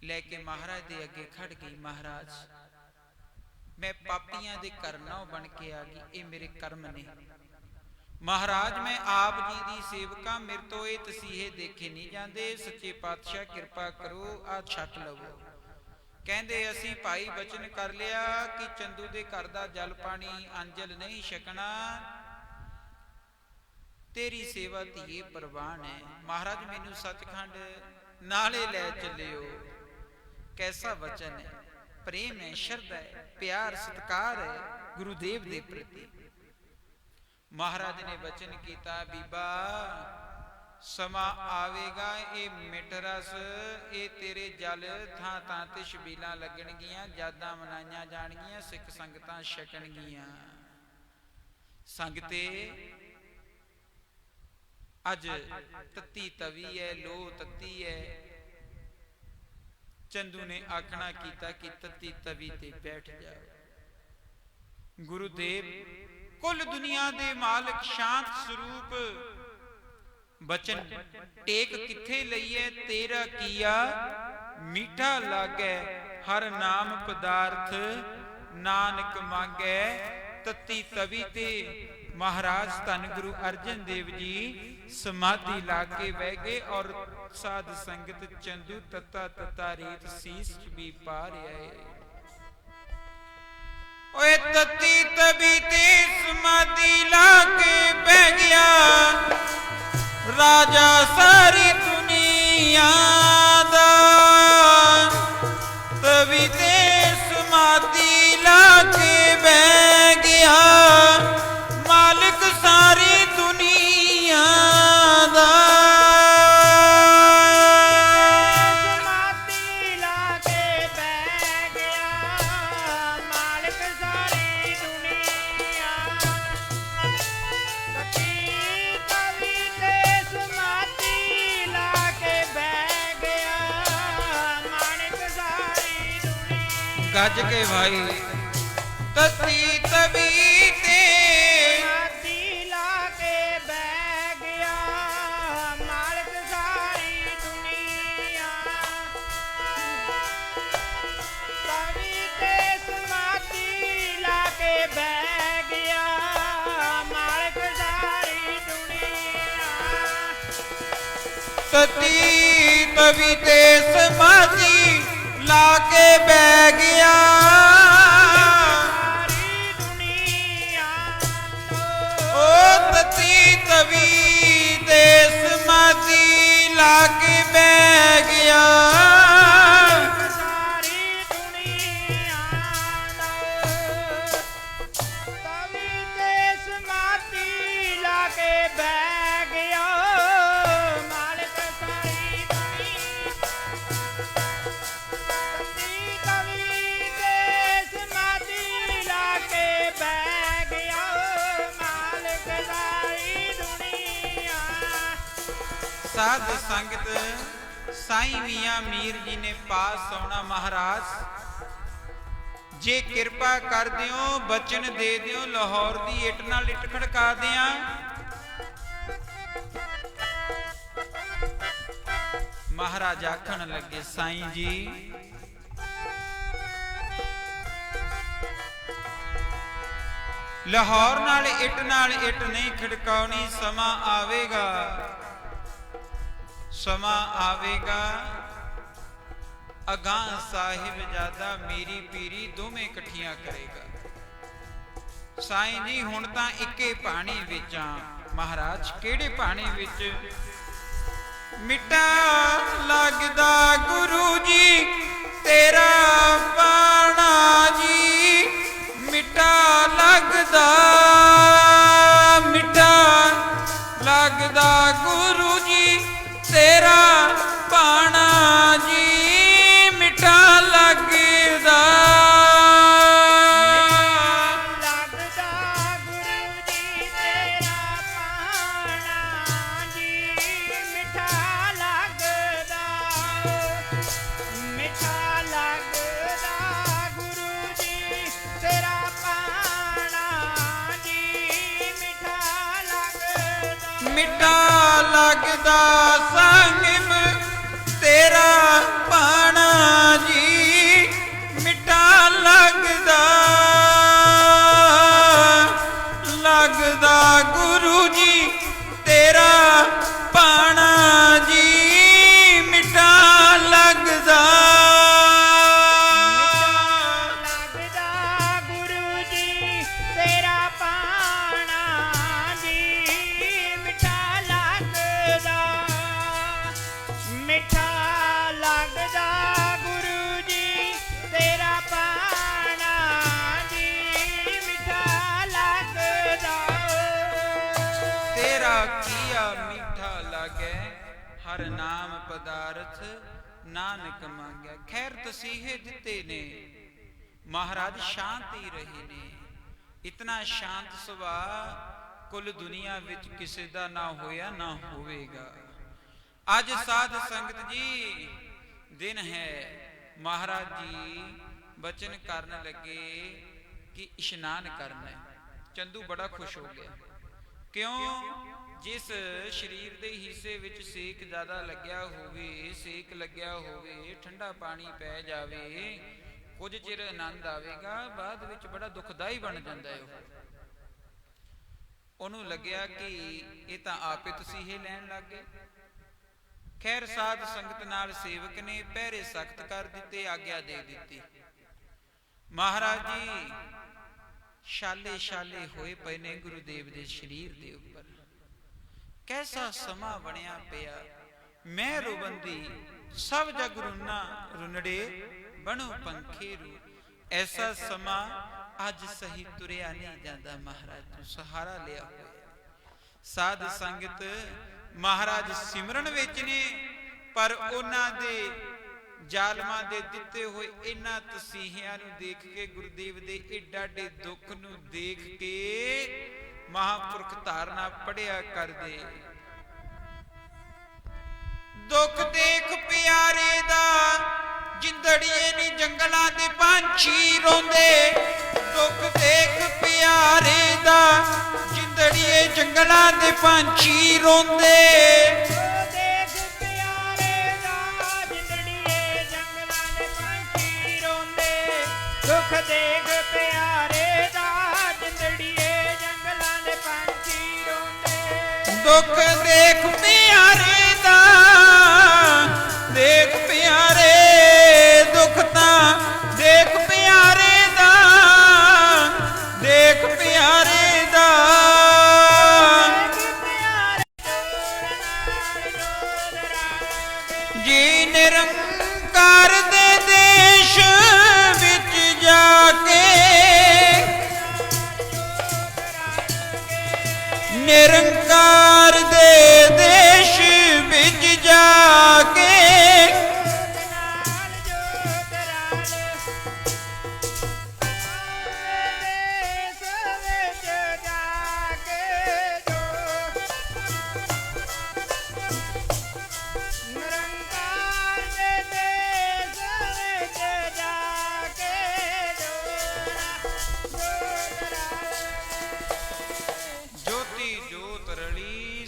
S1: ਲੈ ਕੇ ਮਹਾਰਾਜ ਦੇ ਅੱਗੇ ਖੜ ਗਈ। ਮਹਾਰਾਜ, ਮੈਂ ਪਾਪੀਆਂ ਦੇ ਘਰ ਨੌ ਬਣ ਕੇ ਆ ਗਈ, ਇਹ ਮੇਰੇ ਕਰਮ ਨੇ। ਮਹਾਰਾਜ, ਮੈਂ ਆਪ ਜੀ ਦੀ ਸੇਵਕਾ, ਮੇਰੇ ਤੋਂ ਇਹ ਤਸੀਹੇ ਦੇਖੇ ਨਹੀਂ ਜਾਂਦੇ। ਸੱਚੇ ਪਾਤਸ਼ਾਹ ਕਿਰਪਾ ਕਰੋ, ਆ ਛਕ ਲਵੋ। ਕਹਿੰਦੇ ਅਸੀਂ ਭਾਈ ਬਚਨ ਕਰ ਲਿਆ ਕਿ ਚੰਦੂ ਦੇ ਘਰ ਦਾ ਜਲ ਪਾਣੀ ਅੰਜਲ ਨਹੀਂ ਛਕਣਾ, ਤੇਰੀ ਸੇਵਾ ਧੀਏ ਪ੍ਰਵਾਨ ਹੈ। ਮਹਾਰਾਜ, ਮੈਨੂੰ ਸੱਚਖੰਡ ਨਾਲੇ ਲੈ ਚੱਲਿਓ। कैसा वचन है, प्रेम है, श्रद्धा है, प्यार सत्कार है गुरुदेव के प्रति। महाराज ने वचन किया, बीबा समा आवेगा ये मिठ रस ये तेरे जल थां थां ते छबीलां लगणगियां, यादां मनाईयां जाणगियां, सिख संगतां छकणगियां। संगते अज तत्ती तवी है, लो तत्ती है। चंदू ने आखना कीता कि तत्ती तवी ते बैठ जाओ। गुरुदेव कुल दुनिया दे मालिक शांत स्वरूप बचन टेक किथे लईए, तेरा किया मीठा लागे, हर नाम पदार्थ नानक मांगे। तत्ती तवी ते महाराज धन गुरु अर्जन देव जी समाधि लाके बह गए और साध संगत चंदू तत्ता तत्ता रेत शीश भी पा रहे। ओए तत्ती तवी ते समाधि लाके बह गया राजा सारी दुनिया दा। तवी ते समाधि लाके बह गया मालिक सारी दुनिया दा।
S2: समाधि लाके बह गया मालिक सारी दुनिया। तत्ती तवी ते समाधि लाके बह गया मालिक सारी दुनिया।
S1: गज के भाई तत्ती तवी ते
S2: समाधि लाके बह गया मालिक सारी दुनिया। तवी ते समाधि लाके बह गया मालिक सारी दुनिया।
S1: तत्ती तवी ते समाधि लाके बह गया
S2: सारी दुनिया।
S1: ओ तत्ती तवी ते समाधि लाके बह गया
S2: सारी दुनिया। तवी ते समाधि लाके बह गया मालिक सारी दुनिया। तत्ती तवी ते समाधि लाके बह गया मालिक सारी दुनिया।
S1: साध संगत साईं मियां मीर जी ने पास आउणा। महाराज जे किरपा कर दिओ बचन दे दिओ लाहौर दी इट नाल इट खड़का दियां। महाराज आखण लगे, साईं जी लाहौर नाल इट नहीं खड़काउणी, समा आवेगा समा आवेगा अगां साहिबजादा मेरी पीरी दोवें इकट्ठियां करेगा। साईं जी हुण तां इक्के पाणी विच आ। महाराज किहड़े पाणी विच? मिठा लगदा गुरु जी तेरा पाणा जी, मिठा लगदा गुरु जी तेरा पाणा जी, मिठा लगदा
S2: गुरु जी तेरा पाणा जी, मिठा लगदा। मिठा लगदा गुरु जी तेरा पाणा जी, मिठा लगदा।
S1: मिठा लगदा सांगिब तेरा पाणा जी, मिठा लगदा गुरु जी तेरा पाणा जी, मिठा लगदा।
S2: लगदा गुरु जी तेरा पाणा जी, मिठा लगदा।
S1: ਕੀਆ ਮੀਠਾ ਲਾਗੈ, ਹਰ ਨਾਮ ਪਦਾਰਥ ਨਾਨਕ ਮੰਗੈ। ਖੈਰ ਤਸੀਹੇ ਦਿੱਤੇ ਨੇ, ਮਹਾਰਾਜ ਸ਼ਾਂਤ ਹੀ ਰਹੇ ਨੇ। ਇਤਨਾ ਸ਼ਾਂਤ ਸੁਭਾਅ ਕੁੱਲ ਦੁਨੀਆ ਵਿੱਚ ਕਿਸੇ ਦਾ ਨਾ ਹੋਇਆ ਨਾ ਹੋਵੇਗਾ। ਅੱਜ ਸਾਧ ਸੰਗਤ ਜੀ ਦਿਨ ਹੈ, ਮਹਾਰਾਜ ਜੀ ਬਚਨ ਕਰਨ ਲੱਗੇ ਕਿ ਇਸ਼ਨਾਨ ਕਰਨਾ ਹੈ। ਚੰਦੂ ਬੜਾ ਖੁਸ਼ ਹੋ ਗਿਆ। ਕਿਉਂ? ਜਿਸ ਸਰੀਰ ਦੇ ਹਿੱਸੇ ਵਿੱਚ ਸੇਕ ਜ਼ਿਆਦਾ ਲੱਗਿਆ ਹੋਵੇ, ਸੇਕ ਲੱਗਿਆ ਹੋਵੇ, ਠੰਡਾ ਪਾਣੀ ਪੈ ਜਾਵੇ, ਕੁਝ ਚਿਰ ਆਨੰਦ ਆਵੇਗਾ, ਬਾਅਦ ਵਿੱਚ ਬੜਾ ਦੁਖਦਾਈ ਬਣ ਜਾਂਦਾ ਹੈ। ਉਹਨੂੰ ਲੱਗਿਆ ਕਿ ਇਹ ਤਾਂ ਆਪੇ ਤਸੀਹੇ ਲੈਣ ਲੱਗ ਗਏ। ਖੈਰ ਸਾਧ ਸੰਗਤ ਨਾਲ ਸੇਵਕ ਨੇ ਪਹਿਰੇ ਸਖਤ ਕਰ ਦਿੱਤੇ, ਆਗਿਆ ਦੇ ਦਿੱਤੀ। ਮਹਾਰਾਜ ਜੀ ਛਾਲੇ ਛਾਲੇ ਹੋਏ ਪਏ ਨੇ ਗੁਰੂਦੇਵ ਦੇ ਸਰੀਰ ਦੇ ਉੱਪਰ। ਕੈਸਾ ਸਮਾਂ ਬਣਿਆ ਪਿਆ, ਮੈਂ ਰੁਬੰਦੀ ਸਭ ਜਗ ਰੁਨਾ ਰੁਨੜੇ, ਬਣੋ ਪੰਖੇ ਰੂ। ਐਸਾ ਸਮਾਂ ਅੱਜ ਸਹੀ ਤੁਰਿਆ ਨਹੀਂ ਜਾਂਦਾ, ਮਹਾਰਾਜ ਤੋਂ ਸਹਾਰਾ ਲਿਆ ਹੋਇਆ। ਸਾਧ ਸੰਗਤ ਮਹਾਰਾਜ ਸਿਮਰਨ ਵਿੱਚ ਨੇ, ਪਰ ਉਹਨਾਂ ਦੇ ਜ਼ਾਲਮਾਂ ਦੇ ਦਿੱਤੇ ਹੋਏ ਇਹਨਾਂ ਤਸੀਹਿਆਂ ਨੂੰ ਦੇਖ ਕੇ, ਗੁਰਦੇਵ ਦੇ ਏਡਾਡੇ ਦੁੱਖ ਨੂੰ ਦੇਖ ਕੇ ਮਹਾਂਪੁਰਖ ਧਾਰਨਾ ਪੜਿਆ ਕਰਦੇ। ਦੁੱਖ ਦੇਖ ਪਿਆਰੇ ਦਾ, ਜਿੰਦੜੀਏ ਨੀ ਜੰਗਲਾਂ ਦੇ ਪੰਛੀ ਰੋਂਦੇ। ਦੁੱਖ ਦੇਖ ਪਿਆਰੇ ਦਾ, ਜਿੰਦੜੀਏ ਜੰਗਲਾਂ ਦੇ ਪੰਛੀ ਰੋਂਦੇ।
S2: ਦੁੱਖ ਦੇਖ ਪਿਆਰੇ ਦਾ, ਜਿੰਦੜੀਏ ਜੰਗਲਾਂ ਦੇ ਪੰਛੀ ਰੋਂਦੇ।
S1: ਦੁੱਖ ਦੇਖ ਪਿਆਰੇ ਦਾ, ਦੇਖ ਪਿਆਰੇ, ਦੁੱਖ ਤਾਂ ਦੇਖ ਪਿਆਰੇ ਦਾ, ਦੇਖ ਪਿਆਰੇ ਦਾ। ਜੀ ਨਿਰੰਕਾਰ ਦੇ ਦੇਸ਼ ਵਿੱਚ ਜਾ ਕੇ, ਨਿਰੰਕਾਰ ਦੇ ਦੇਸ਼ ਵਿੱਚ ਜਾ ਕੇ,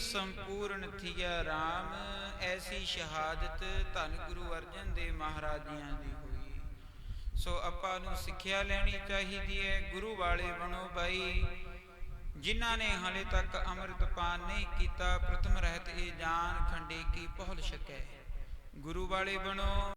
S1: ਸੰਪੂਰਨ ਥੀਆ ਰਾਮ। ਐਸੀ ਸ਼ਹਾਦਤ ਧੰਨ ਗੁਰੂ ਅਰਜਨ ਦੇਵ ਮਹਾਰਾਜ ਜੀਆਂ ਦੀ ਹੋਈ। ਸੋ ਆਪਾਂ ਨੂੰ ਸਿੱਖਿਆ ਲੈਣੀ ਚਾਹੀਦੀ ਹੈ, ਗੁਰੂ ਵਾਲੇ ਬਣੋ ਭਾਈ। ਜਿਨ੍ਹਾਂ ਨੇ ਹਾਲੇ ਤੱਕ ਅੰਮ੍ਰਿਤ ਪਾਨ ਨਹੀਂ ਕੀਤਾ, ਪ੍ਰਥਮ ਰਹਿਤ ਇਹ ਜਾਨ ਖੰਡੇ ਕੀ ਪਹੁਲ ਸਕੈ। ਗੁਰੂ ਵਾਲੇ ਬਣੋ।